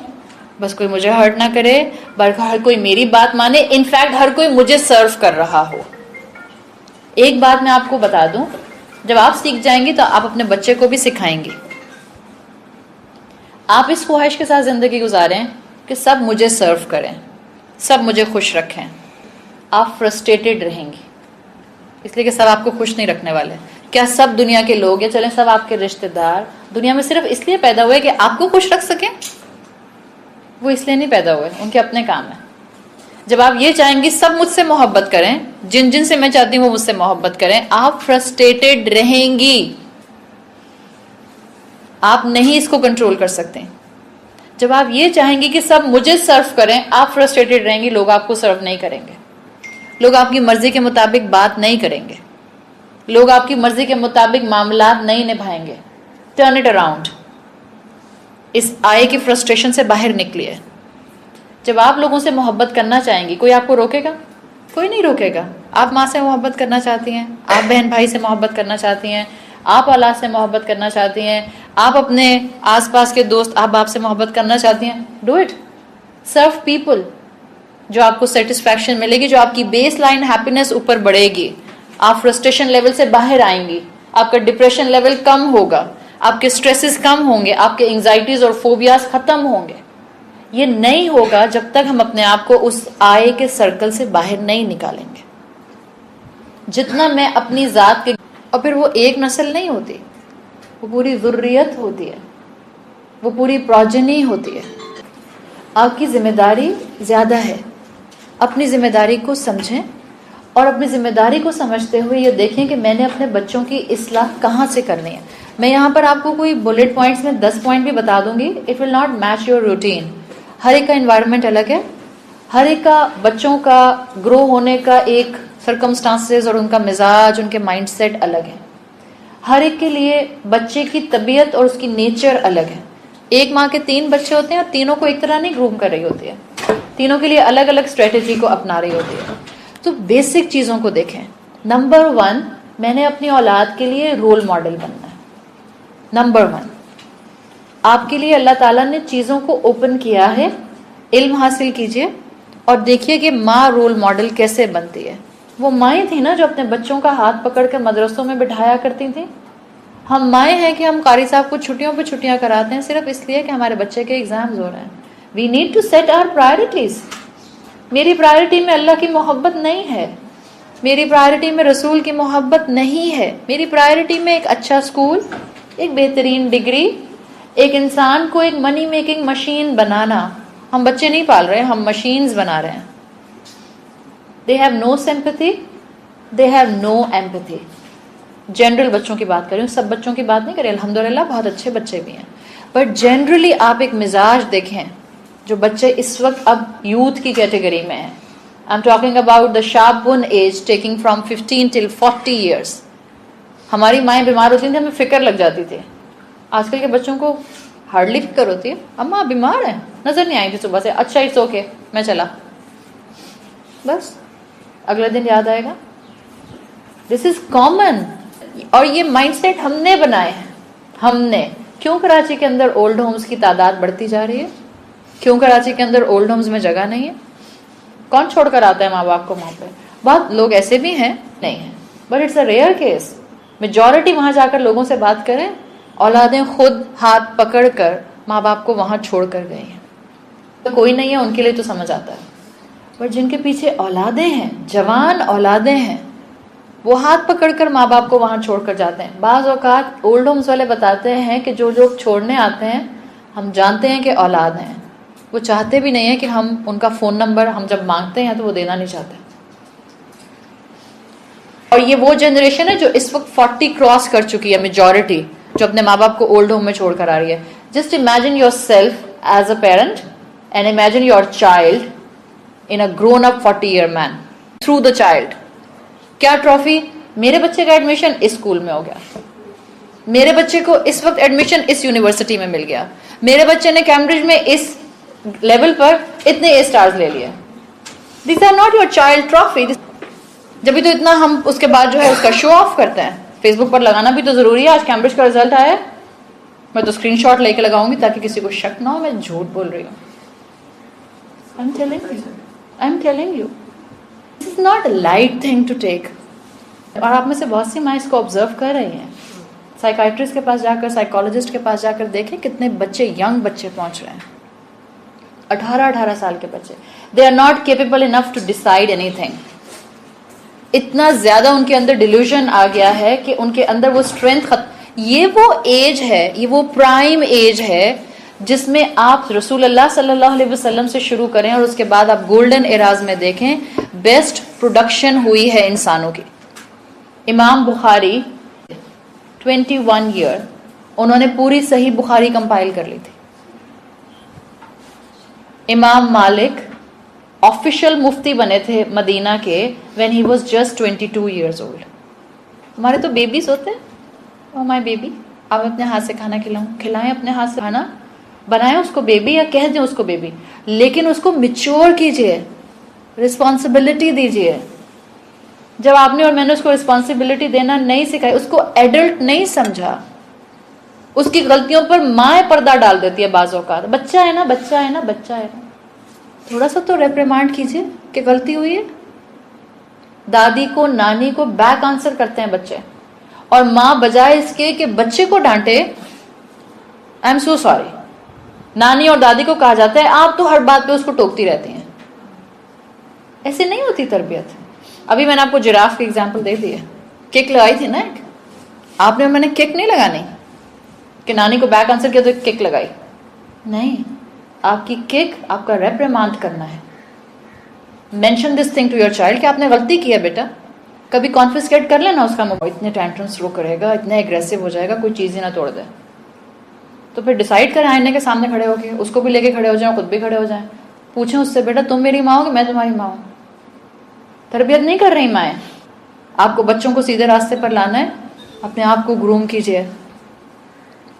بس کوئی مجھے ہرٹ نہ کرے, بلکہ ہر کوئی میری بات مانے, انفیکٹ ہر کوئی مجھے سرو کر رہا ہو. ایک بات میں آپ کو بتا دوں, جب آپ سیکھ جائیں گی تو آپ اپنے بچے کو بھی سکھائیں گی. آپ اس خواہش کے ساتھ زندگی گزاریں کہ سب مجھے سرو کریں, سب مجھے خوش رکھیں. آپ فرسٹریٹڈ رہیں گی, اس لیے کہ سب آپ کو خوش نہیں رکھنے والے. کیا سب دنیا کے لوگ ہیں, چلیں سب آپ کے رشتہ دار دنیا میں صرف اس لیے پیدا ہوئے کہ آپ کو خوش رکھ سکیں؟ وہ اس لیے نہیں پیدا ہوئے, ان کے اپنے کام ہیں. جب آپ یہ چاہیں گی سب مجھ سے محبت کریں, جن جن سے میں چاہتی ہوں وہ مجھ سے محبت کریں, آپ فرسٹریٹڈ رہیں گی. آپ نہیں اس کو کنٹرول کر سکتے. جب آپ یہ چاہیں گی کہ سب مجھے سرو کریں, آپ فرسٹریٹڈ رہیں گی, لوگ آپ کو سرو نہیں کریں گے, لوگ آپ کی مرضی کے مطابق بات نہیں کریں گے, لوگ آپ کی مرضی کے مطابق معاملات نہیں نبھائیں گے. Turn it around. اس آئے کی فرسٹریشن سے باہر نکلیے. جب آپ لوگوں سے محبت کرنا چاہیں گی, کوئی آپ کو روکے گا؟ کوئی نہیں روکے گا. آپ ماں سے محبت کرنا چاہتی ہیں, آپ بہن بھائی سے محبت کرنا چاہتی ہیں, آپ اولاد سے محبت کرنا چاہتی ہیں, آپ اپنے آس پاس کے دوست آپ باپ سے محبت کرنا چاہتی ہیں, ڈو اٹ. Serve people. جو آپ کو سیٹسفیکشن ملے گی, جو آپ کی بیس لائن ہیپینس اوپر بڑھے گی, آپ فرسٹریشن لیول سے باہر آئیں گی, آپ کا ڈپریشن لیول کم ہوگا, آپ کے سٹریسز کم ہوں گے, آپ کے انگزائٹیز اور فوبیاز ختم ہوں گے. یہ نہیں ہوگا جب تک ہم اپنے آپ کو اس آئے کے سرکل سے باہر نہیں نکالیں گے. جتنا میں اپنی ذات کے, اور پھر وہ ایک نسل نہیں ہوتی, وہ پوری ذریت ہوتی ہے, وہ پوری پروجنی ہوتی ہے. آپ کی ذمہ داری زیادہ ہے. اپنی ذمہ داری کو سمجھیں, اور اپنی ذمہ داری کو سمجھتے ہوئے یہ دیکھیں کہ میں نے اپنے بچوں کی اصلاح کہاں سے کرنی ہے. میں یہاں پر آپ کو کوئی بلٹ پوائنٹس میں 10 پوائنٹ بھی بتا دوں گی, it will not match your routine. ہر ایک کا انوائرمنٹ الگ ہے, ہر ایک کا بچوں کا گرو ہونے کا ایک سرکمسٹانسز اور ان کا مزاج, ان کے مائنڈ سیٹ الگ ہے. ہر ایک کے لیے بچے کی طبیعت اور اس کی نیچر الگ ہے. ایک ماں کے 3 بچے ہوتے ہیں اور تینوں کو ایک طرح نہیں گروم کر رہی ہوتی ہے, تینوں کے لیے الگ الگ اسٹریٹجی کو اپنا رہی ہوتی ہے. تو بیسک چیزوں کو دیکھیں. نمبر 1, میں نے اپنی اولاد کے لیے رول ماڈل بننا ہے. نمبر 1, آپ کے لیے اللہ تعالیٰ نے چیزوں کو اوپن کیا ہے. علم حاصل کیجئے اور دیکھیے کہ ماں رول ماڈل کیسے بنتی ہے. وہ مائیں تھیں نا جو اپنے بچوں کا ہاتھ پکڑ کے مدرسوں میں بٹھایا کرتی تھیں. ہم مائیں ہیں کہ ہم قاری صاحب کو چھٹیوں پہ چھٹیاں کراتے ہیں صرف اس لیے کہ ہمارے بچے کے ایگزامز ہو رہے ہیں. We need to set our priorities. میری پرائرٹی میں اللہ کی محبت نہیں ہے, میری پرائرٹی میں رسول کی محبت نہیں ہے, میری پرائرٹی میں ایک اچھا اسکول, ایک بہترین ڈگری, ایک انسان کو ایک منی میکنگ مشین بنانا. ہم بچے نہیں پال رہے, ہم مشینز بنا رہے ہیں. They have no sympathy, they have no empathy. General بچوں کی بات کریں, سب بچوں کی بات نہیں کریں, الحمدللہ بہت اچھے بچے بھی ہیں, بٹ جنرلی آپ ایک مزاج دیکھیں جو بچے اس وقت اب یوتھ کی کیٹیگری میں ہیں. I'm talking about the sharp-born age taking from 15 till 40 years. ہماری مائیں بیمار ہوتی تھیں, ہمیں فکر لگ جاتی تھی. آج کل کے بچوں کو ہارڈلی فکر ہوتی ہے. اماں بیمار ہیں, نظر نہیں آئی تھی صبح سے, اچھا اٹس اوکے میں چلا, بس اگلے دن یاد آئے گا. دس از کامن. اور یہ مائنڈ سیٹ ہم نے بنائے ہیں. ہم نے کیوں کراچی کے اندر اولڈ ہومز کی تعداد بڑھتی جا رہی ہے؟ کیوں کراچی کے اندر اولڈ ہومز میں جگہ نہیں ہے؟ کون چھوڑ کر آتا ہے ماں باپ کو وہاں پہ؟ بہت لوگ ایسے بھی ہیں نہیں ہیں, but it's a rare case. Majority وہاں جا کر لوگوں سے بات کریں, اولادیں خود ہاتھ پکڑ کر ماں باپ کو وہاں چھوڑ کر گئی ہیں. تو کوئی نہیں ہے ان کے لیے تو سمجھ آتا ہے, بٹ جن کے پیچھے اولادیں ہیں, جوان اولادیں ہیں, وہ ہاتھ پکڑ کر ماں باپ کو وہاں چھوڑ کر جاتے ہیں. بعض اوقات اولڈ ہومز والے بتاتے ہیں کہ جو لوگ چھوڑنے آتے ہیں ہم جانتے ہیں کہ اولاد ہیں, وہ چاہتے بھی نہیں ہیں کہ ہم ان کا فون نمبر ہم جب مانگتے ہیں تو وہ دینا نہیں چاہتے. اور یہ وہ جنریشن ہے جو اس وقت 40 کراس کر چکی ہے, میجورٹی جو اپنے ماں باپ کو اولڈ ہوم میں چھوڑ کر آ رہی ہے. Just imagine yourself as a parent and imagine your child in a grown up 40-year man through the child. کیا ٹرافی, میرے بچے کا ایڈمیشن اس اسکول میں ہو گیا, میرے بچے کو اس وقت ایڈمیشن اس یونیورسٹی میں مل گیا, میرے بچے نے کیمبرج میں اس لیول پر اتنے اے اسٹارز لے لیے. These are not your child trophy. جبھی تو اتنا ہم اس کے بعد جو ہے اس کا شو آف کرتے ہیں, فیس بک پر لگانا بھی تو ضروری ہے. آج کیمبرج کا رزلٹ آیا, میں تو اسکرین شاٹ لے کے لگاؤں گی تاکہ کسی کو شک نہ ہو میں جھوٹ بول رہی ہوں. I'm telling you, this is not a light thing to take. اور آپ میں سے بہت سی ماں اس کو آبزرو کر رہی ہیں. سائیکائٹرسٹ کے پاس جا کر, سائیکالوجسٹ کے پاس جا کر دیکھیں کتنے بچے, ینگ بچے پہنچ رہے ہیں, 18 سال کے بچے. They are not capable enough to decide anything. اتنا زیادہ ان کے اندر ڈیلیوژن آ گیا ہے کہ ان کے اندر وہ اسٹرینتھ یہ وہ ایج ہے, یہ وہ پرائم ایج ہے جس میں آپ رسول اللہ صلی اللہ علیہ وسلم سے شروع کریں اور اس کے بعد آپ گولڈن ایراز میں دیکھیں بیسٹ پروڈکشن ہوئی ہے انسانوں کی. امام بخاری 21 ایئر انہوں نے پوری صحیح بخاری کمپائل کر لی تھی. امام مالک آفیشل مفتی بنے تھے مدینہ کے when he was just 22 years old. ہمارے تو بیبیز ہوتے ہیں, oh my baby, آپ اپنے ہاتھ سے کھانا کھلائیں, اپنے ہاتھ سے کھانا بنائیں اس کو بیبی, یا کہہ دیں اس کو بیبی, لیکن اس کو میچور کیجئے, رسپانسبلٹی دیجئے. جب آپ نے اور میں نے اس کو رسپانسبلٹی دینا نہیں سکھائی, اس کو ایڈلٹ نہیں سمجھا, اس کی غلطیوں پر ماں پردہ ڈال دیتی ہے بعض اوقات. بچہ ہے نا, بچہ ہے نا, بچہ ہے نا, تھوڑا سا تو ریپریمانڈ کیجئے کہ غلطی ہوئی ہے. دادی کو, نانی کو بیک آنسر کرتے ہیں بچے, اور ماں بجائے اس کے کہ بچے کو ڈانٹے, آئی ایم سو سوری, نانی اور دادی کو کہا جاتا ہے آپ تو ہر بات پہ اس کو ٹوکتی رہتی ہیں. ایسے نہیں ہوتی تربیت. ابھی میں نے آپ کو جراف کی ایگزامپل دے دی ہے, کک لگائی تھی نا ایک, آپ نے اور میں نے کک نہیں لگانی کہ نانی کو بیک آنسر کیا تو کک لگائی, نہیں. آپ کی کک آپ کا ریپریمانڈ کرنا ہے. Mention this thing to your child کہ آپ نے غلطی کی ہے بیٹا, کبھی کانفسکیٹ کر لینا اس کا موبائل, اتنے ٹینٹرم تھرو کرے گا, اتنے ایگریسو ہو جائے گا, کوئی چیز ہی نہ توڑ دے. تو پھر ڈیسائیڈ کریں آئینے کے سامنے کھڑے ہو کے, اس کو بھی لے کے کھڑے ہو جائیں, خود بھی کھڑے ہو جائیں, پوچھیں اس سے بیٹا تم میری ماں ہو کہ میں تمہاری ماں ہوں. تربیت نہیں کر رہی مائیں. آپ کو بچوں کو سیدھے راستے پر لانا ہے, اپنے آپ کو گروم کیجئے,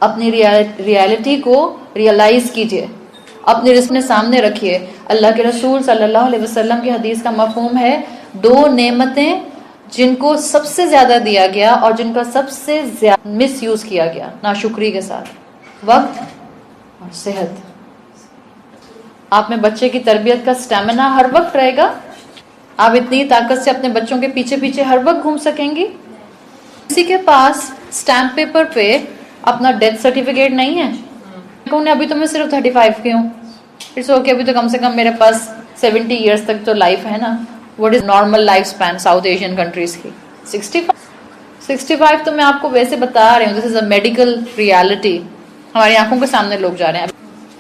اپنی ریالٹی کو ریئلائز کیجئے, اپنے رزق سامنے رکھیے. اللہ کے رسول صلی اللہ علیہ وسلم کی حدیث کا مفہوم ہے 2 نعمتیں جن کو سب سے زیادہ دیا گیا اور جن کا سب سے زیادہ مس یوز کیا گیا ناشکری کے ساتھ, وقت اور صحت. آپ میں بچے کی تربیت کا سٹیمنا ہر وقت رہے گا, آپ اتنی طاقت سے اپنے بچوں کے پیچھے پیچھے ہر وقت گھوم سکیں گی. کسی کے پاس سٹیمپ پیپر پہ اپنا ڈیتھ سرٹیفکیٹ نہیں ہے, ابھی تو میں صرف 35 کی ہوں, اٹس اوکے, ابھی تو کم سے کم میرے پاس 70 ایئرس تک تو لائف ہے نا. What is normal life span south Asian countries کی 65 تو میں آپ کو ویسے بتا رہی ہوں, دس از اے میڈیکل ریالٹی, ہماری آنکھوں کے سامنے لوگ جا رہے ہیں.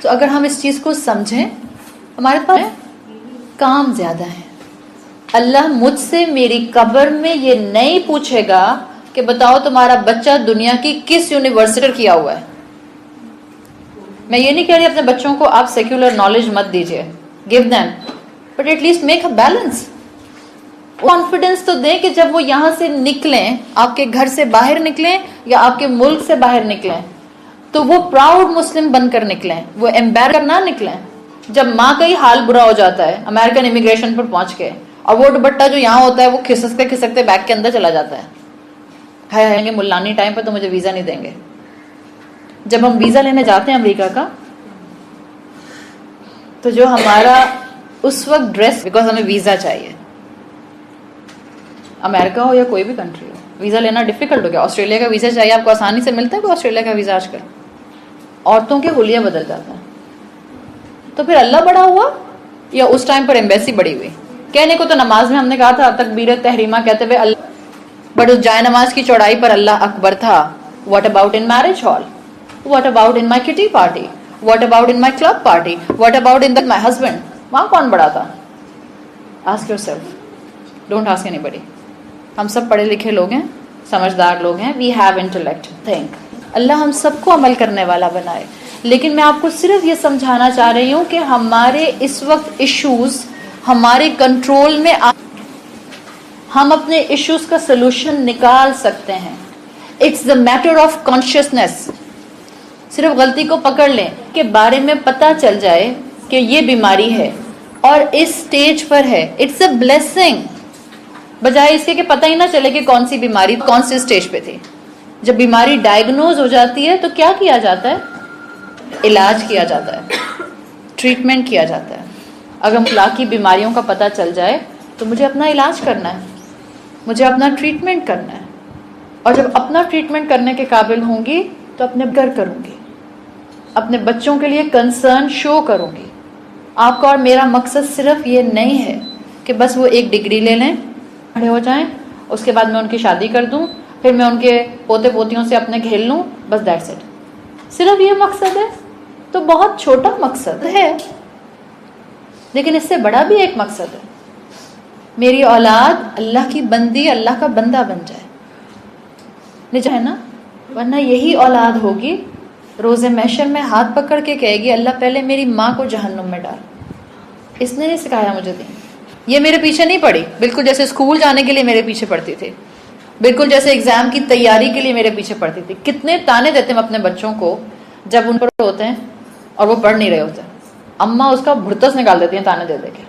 تو اگر ہم اس چیز کو سمجھیں, ہمارے پاس کام زیادہ ہے. اللہ مجھ سے میری قبر میں یہ نہیں پوچھے گا کہ بتاؤ تمہارا بچہ دنیا کی کس یونیورسٹی کیا ہوا ہے. میں یہ نہیں کہہ رہی اپنے بچوں کو آپ سیکولر نالج مت دیجیے, give them, but at least make a balance. Confidence تو دیں کہ جب وہ یہاں سے نکلیں, آپ کے گھر سے باہر نکلیں یا آپ کے ملک سے باہر نکلیں, تو وہ پراؤڈ مسلم بن کر نکلیں, وہ ایمبیر کر نہ نکلیں. جب ماں کا ہی حال برا ہو جاتا ہے امریکن امیگریشن پر پہنچ کے, اور وہ دوپٹہ جو یہاں ہوتا ہے وہ کھسکتے کھسکتے بیگ کے اندر چلا جاتا ہے, ملانی ٹائم پر تو مجھے ویزا نہیں دیں گے. جب ہم ویزا لینے جاتے ہیں امریکہ کا, تو جو ہمارا اس وقت ڈریس, بیکاز ہمیں ویزا چاہیے, امریکہ ہو یا کوئی بھی کنٹری ہو, ویزا لینا ڈیفیکلٹ ہو گیا. آسٹریلیا کا ویزا چاہیے آپ کو, آسانی سے ملتا ہے کوئی آسٹریلیا کا ویزا آج کل؟ عورتوں کے حلیہ بدل جاتا ہے. تو پھر اللہ بڑا ہوا یا اس ٹائم پر ایمبیسی بڑی ہوئی؟ کہنے کو تو نماز میں ہم نے کہا تھا تکبیر تحریمہ کہتے ہوئے اللہ, بٹ اس جائے نماز کی چوڑائی پر اللہ اکبر تھا. What about in marriage hall, what about in my kitty party, what about in my club party, what about in my husband, وہاں کون بڑا تھا؟ Ask yourself, don't ask anybody. ہم سب پڑھے لکھے لوگ ہیں, سمجھدار لوگ ہیں, وی ہیو انٹلیکٹ. تھنک. اللہ ہم سب کو عمل کرنے والا بنائے. لیکن میں آپ کو صرف یہ سمجھانا چاہ رہی ہوں کہ ہمارے اس وقت ایشوز ہمارے کنٹرول میں, ہم اپنے ایشوز کا سلوشن نکال سکتے ہیں. It's the matter of consciousness. صرف غلطی کو پکڑ لیں کہ بارے میں پتہ چل جائے کہ یہ بیماری ہے اور اس سٹیج پر ہے, اٹس اے بلیسنگ, بجائے اس کے کہ پتہ ہی نہ چلے کہ کون سی بیماری کون سی سٹیج پہ تھی. جب بیماری ڈائگنوز ہو جاتی ہے تو کیا کیا جاتا ہے؟ علاج کیا جاتا ہے, ٹریٹمنٹ کیا جاتا ہے. اگر اخلاقی بیماریوں کا پتہ چل جائے تو مجھے اپنا علاج کرنا ہے, مجھے اپنا ٹریٹمنٹ کرنا ہے. اور جب اپنا ٹریٹمنٹ کرنے کے قابل ہوں گی تو اپنے گھر کروں گی, اپنے بچوں کے لیے کنسرن شو کروں گی. آپ کا اور میرا مقصد صرف یہ نہیں ہے کہ بس وہ ایک ڈگری لے لیں, کھڑے ہو جائیں, اس کے بعد میں ان کی شادی کر دوں, پھر میں ان کے پوتے پوتیوں سے اپنے کھیل لوں, بس دیٹس اٹ. صرف یہ مقصد ہے تو بہت چھوٹا مقصد ہے. لیکن اس سے بڑا بھی ایک مقصد ہے, میری اولاد اللہ کی بندی, اللہ کا بندہ بن جائے. ہے نا, ورنہ یہی اولاد ہوگی روز محشر میں ہاتھ پکڑ کے کہے گی اللہ پہلے میری ماں کو جہنم میں ڈال, اس نے نہیں سکھایا مجھے دین. یہ میرے پیچھے نہیں پڑی, بالکل جیسے اسکول جانے کے لیے میرے پیچھے پڑتی تھی, بالکل جیسے ایگزام کی تیاری کے لیے میرے پیچھے پڑتی تھی. کتنے تانے دیتے ہیں اپنے بچوں کو جب ان پر ہوتے ہیں اور وہ پڑھ نہیں رہے ہوتے. اماں اس کا بھرتس نکال دیتی ہیں تانے دے دے کے,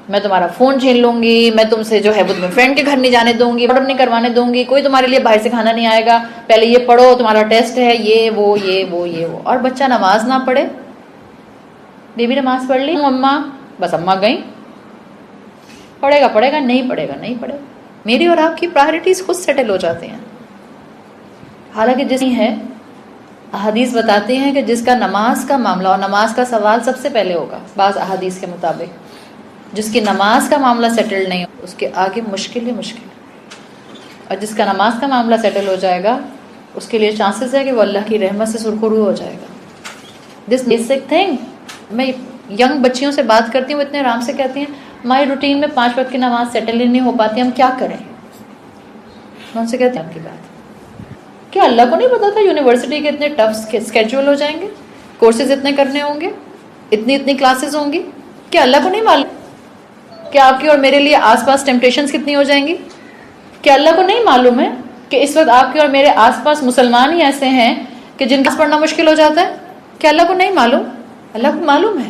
میں تمہارا فون چھین لوں گی, میں تم سے جو ہے وہ تمہیں فرینڈ کے گھر نہیں جانے دوں گی, آرڈر نہیں کروانے دوں گی, کوئی تمہارے لیے باہر سے کھانا نہیں آئے گا, پہلے یہ پڑھو تمہارا ٹیسٹ ہے, یہ وہ یہ وہ یہ وہ. اور بچہ نماز نہ پڑھے, بیبی نماز پڑھ لی اماں, بس اماں گئیں, پڑھے گا نہیں پڑھے گا. میری اور آپ کی پرائرٹیز خود سیٹل ہو جاتی ہیں. حالانکہ جس ہے احادیث بتاتے ہیں کہ جس کا نماز کا معاملہ اور نماز کا سوال سب سے پہلے ہوگا, بعض احادیث کے مطابق, جس کی نماز کا معاملہ سیٹل نہیں ہو اس کے آگے مشکل ہی مشکل. اور جس کا نماز کا معاملہ سیٹل ہو جائے گا اس کے لیے چانسز ہے کہ وہ اللہ کی رحمت سے سرخرو ہو جائے گا. This basic thing. میں ینگ بچیوں سے بات کرتی ہوں, اتنے آرام سے کہتی ہیں ہماری روٹین میں 5 وقت کی نماز سیٹل ہی نہیں ہو پاتی, ہم کیا کریں؟ میں ان سے کہتی ہوں آپ کی بات, کیا اللہ کو نہیں پتا تھا یونیورسٹی کے اتنے ٹف اسکیجول ہو جائیں گے, کورسز اتنے کرنے ہوں گے, اتنی کلاسز ہوں گی؟ کیا اللہ کو نہیں معلوم کہ آپ کی اور میرے لیے آس پاس ٹیمپٹیشنز کتنی ہو جائیں گی؟ کیا اللہ کو نہیں معلوم ہے کہ اس وقت آپ کے اور میرے آس پاس مسلمان ہی ایسے ہیں کہ جن کا پڑھنا مشکل ہو جاتا ہے؟ کیا اللہ کو نہیں معلوم؟ اللہ کو معلوم ہے.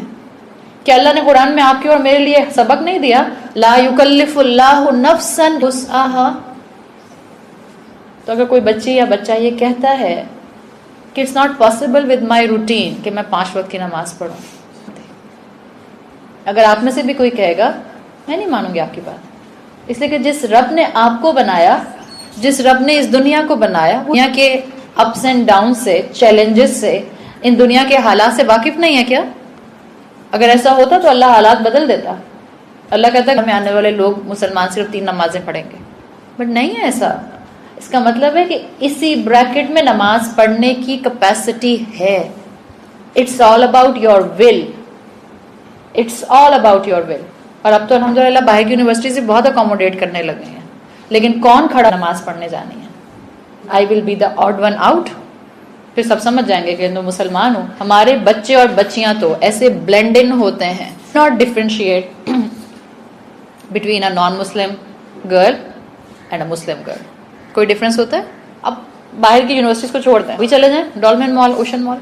کہ اللہ نے قرآن میں آپ کے اور میرے لیے سبق نہیں دیا, لا یکلف اللہ نفسا وسعها؟ تو اگر کوئی بچی یا بچہ یہ کہتا ہے کہ it's not possible with my routine کہ میں 5 وقت کی نماز پڑھوں, اگر آپ میں سے بھی کوئی کہے گا میں نہیں مانوں گی آپ کی بات. اس لیے کہ جس رب نے آپ کو بنایا, جس رب نے اس دنیا کو بنایا, دنیا کے اپس اینڈ ڈاؤن سے, چیلنجز سے, ان دنیا کے حالات سے واقف نہیں ہے کیا؟ اگر ایسا ہوتا تو اللہ حالات بدل دیتا. اللہ کہتا ہے ہمیں آنے والے لوگ مسلمان صرف 3 نمازیں پڑھیں گے, بٹ نہیں ہے ایسا. اس کا مطلب ہے کہ اسی بریکٹ میں نماز پڑھنے کی کیپیسٹی ہے. It's all about your will, it's all about your will. اور اب تو الحمدللہ باہر کی یونیورسٹی سے بہت اکوموڈیٹ کرنے لگے ہیں, لیکن کون کھڑا نماز پڑھنے جانی ہے؟ I will be the odd one out. پھر سب سمجھ جائیں گے کہ میں مسلمان ہوں. ہمارے بچے اور بچیاں تو ایسے بلینڈ ان ہوتے ہیں, not differentiate between a naan Muslim girl and a Muslim girl. کوئی ڈفرینس ہوتا ہے؟ اب باہر کی یونیورسٹیز کو چھوڑ دیں, وہی چلے جائیں ڈولمن مال, اوشن مال,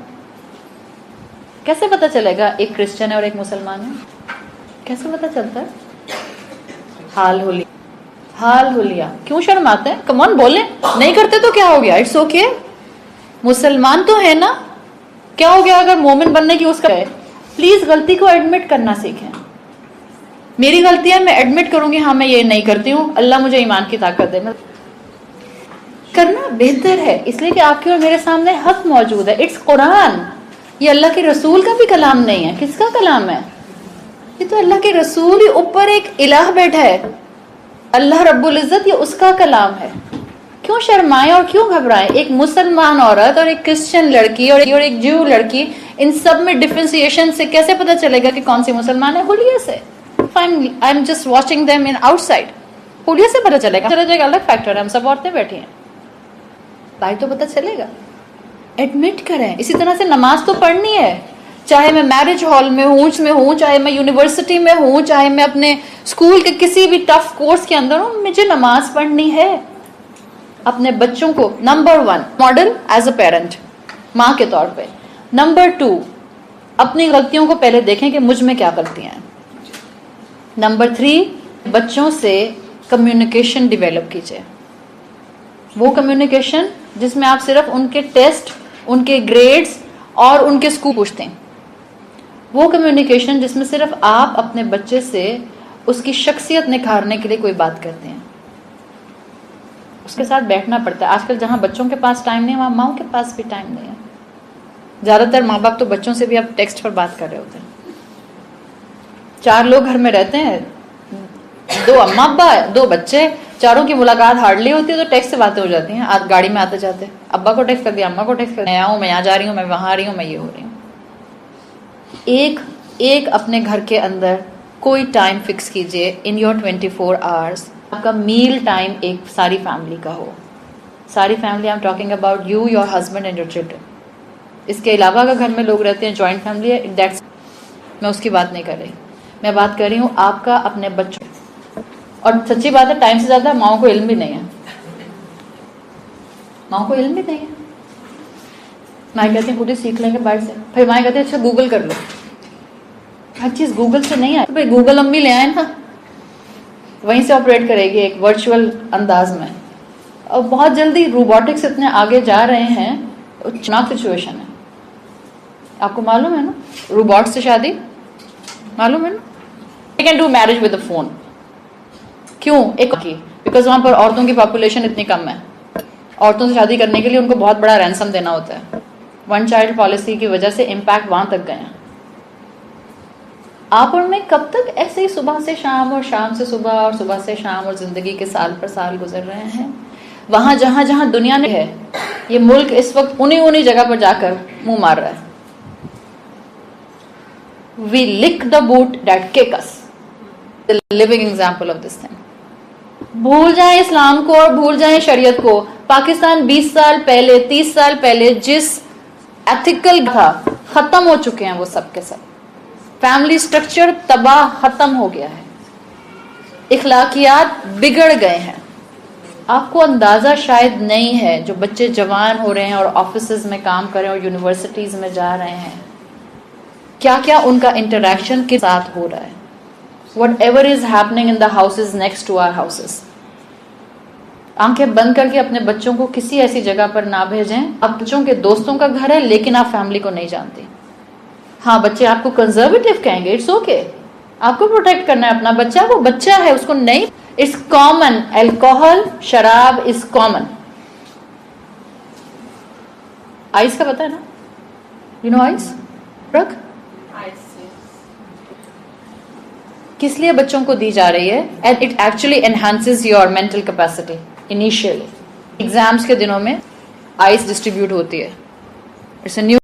کیسے پتہ چلے گا ایک کرسچن ہے اور ایک مسلمان ہے؟ کیسے پتہ چلتا ہے؟ حال حلیہ. کیوں شرماتے ہیں؟ کم آن بولیں, نہیں کرتے تو کیا ہو گیا, اٹس اوکے. مسلمان تو ہے نا, کیا ہو گیا اگر مومن بننے کی اس کا ہے؟ پلیز غلطی کو ایڈمٹ کرنا سیکھیں. میری غلطی ہے، میں ایڈمٹ کروں گی ہاں میں یہ نہیں کرتی ہوں، اللہ مجھے ایمان کی طاقت دے. کرنا بہتر ہے، اس لیے کہ آپ کے اور میرے سامنے حق موجود ہے. اٹس قرآن. یہ اللہ کے رسول کا بھی کلام نہیں ہے. کس کا کلام ہے؟ یہ تو اللہ کے رسول ہی اوپر ایک الہ بیٹھا ہے، اللہ رب العزت، یہ اس کا کلام ہے. کیوں شرمائیں اور کیوں گھبرائیں؟ ایک مسلمان عورت اور ایک کرسچن لڑکی اور ایک جو لڑکی، ان سب میں ڈفرینسیشن سے کیسے پتہ چلے گا کہ کون سی مسلمان ہے؟ حلیے سے. I am just watching them in outside. حلیے سے پتہ چلے گا. چلا جائے گا الگ فیکٹر ہے، ہم سب عورتیں بیٹھی ہیں، بھائی تو پتہ چلے گا. ایڈمٹ کریں. اسی طرح سے نماز تو پڑھنی ہے، چاہے میں میرج ہال میں ہوں، چاہے میں یونیورسٹی میں ہوں، چاہے میں اپنے اسکول کے کسی بھی ٹف کورس کے اندر ہوں، مجھے نماز پڑھنی ہے. اپنے بچوں کو number 1 model as a parent, ماں کے طور پہ. نمبر 2 اپنی غلطیوں کو پہلے دیکھیں کہ مجھ میں کیا غلطیاں ہیں. نمبر 3 بچوں سے کمیونیکیشن ڈیولپ کیجیے. وہ کمیونیکیشن جس میں آپ صرف ان کے ٹیسٹ، ان کے گریڈز اور ان کے اسکول پوچھتے ہیں. وہ کمیونیکیشن جس میں صرف آپ اپنے بچے سے اس کی شخصیت نکھارنے کے لیے کوئی بات کرتے ہیں. اس کے ساتھ بیٹھنا پڑتا ہے. آج کل جہاں بچوں کے پاس ٹائم نہیں ہے وہاں ماؤں کے پاس بھی ٹائم نہیں ہے. زیادہ تر ماں باپ تو بچوں سے بھی اب ٹیکسٹ پر بات کر رہے ہوتے ہیں. 4 لوگ گھر میں رہتے ہیں، 2 اماں ابا 2 بچے، چاروں کی ملاقات ہارڈلی ہوتی ہے تو ٹیکسٹ سے باتیں ہو جاتی ہیں. گاڑی میں آتے جاتے ابا کو ٹیکسٹ کر دیا، اماں کو ٹیکسٹ کر دیا، میں آؤں، میں یہاں جا رہی ہوں، میں وہاں آ رہی ہوں، میں یہ ہو رہی ہوں. ایک اپنے گھر کے اندر کوئی ٹائم فکس کیجئے ان یور 24 hours. آپ کا میل ٹائم ایک ساری فیملی کا ہو. ساری family, I am talking about you, your husband and your children. اس کے علاوہ اگر گھر میں لوگ رہتے ہیں، جوائنٹ فیملی ہے، میں اس کی بات نہیں کر رہی. میں بات کر رہی ہوں آپ کا اپنے بچوں. اور سچی بات ہے ٹائم سے زیادہ ماؤں کو علم بھی نہیں ہے. ماؤں کو علم بھی نہیں ہے. مائیں کہتے ہیں خود ہی سیکھ لیں گے باہر سے. پھر مائیں کہتے ہیں اچھا گوگل کر لو. ہر چیز گوگل سے نہیں آئی تو بھائی گوگل امی لے آئے نا، وہیں سے آپریٹ کرے گی ایک ورچوئل انداز میں. اور بہت جلدی روبوٹکس اتنے آگے جا رہے ہیں، چناک سچویشن ہے. آپ کو معلوم ہے نا روبوٹ سے شادی، معلوم ہے نا. They can do marriage with a phone. کیوں؟ ایک کی بیکاز وہاں پر عورتوں کی پاپولیشن اتنی کم ہے. عورتوں سے شادی کرنے کے لیے ان کو بہت بڑا رینسم دینا ہوتا ہے. 1 child پالیسی کی وجہ سے امپیکٹ وہاں تک گئے ہیں. آپ اور میں کب تک ایسے ہی صبح سے شام اور شام سے صبح اور صبح سے شام اور زندگی کے سال پر سال گزر رہے ہیں؟ وہاں جہاں دنیا نے ہے، یہ ملک اس وقت انہی جگہ پر جا کر منہ مار رہا ہے. We lick the boot that kick us. The living example of this thing. بھول جائیں اسلام کو اور بھول جائیں شریعت کو. پاکستان 20 سال پہلے 30 سال پہلے جس ایتھیکل تھا، ختم ہو چکے ہیں وہ سب کے سب. فیملی سٹرکچر تباہ ختم ہو گیا ہے، اخلاقیات بگڑ گئے ہیں. آپ کو اندازہ شاید نہیں ہے جو بچے جوان ہو رہے ہیں اور آفیسز میں کام کر رہے ہیں اور یونیورسٹیز میں جا رہے ہیں، کیا کیا ان کا انٹریکشن کے ساتھ ہو رہا ہے. Whatever is happening in the houses next to our houses. آنکھیں بند کر کے اپنے بچوں کو کسی ایسی جگہ پر نہ بھیجیں. آپ بچوں کے دوستوں کا گھر ہے لیکن آپ فیملی کو نہیں جانتے. ہاں بچے آپ کو کنزرویٹو کہیں گے، اٹس اوکے. آپ کو پروٹیکٹ کرنا ہے اپنا بچہ، وہ بچہ ہے، اس کو نہیں. It's common. الکوہل، شراب از کامن. آئس کا پتہ ہے نا؟ یو نو آئس ڈرگ کس لیے بچوں کو دی جا رہی ہے؟ And it actually enhances your mental capacity. Initially exams کے دنوں میں آئس ڈسٹریبیوٹ ہوتی ہے. It's a new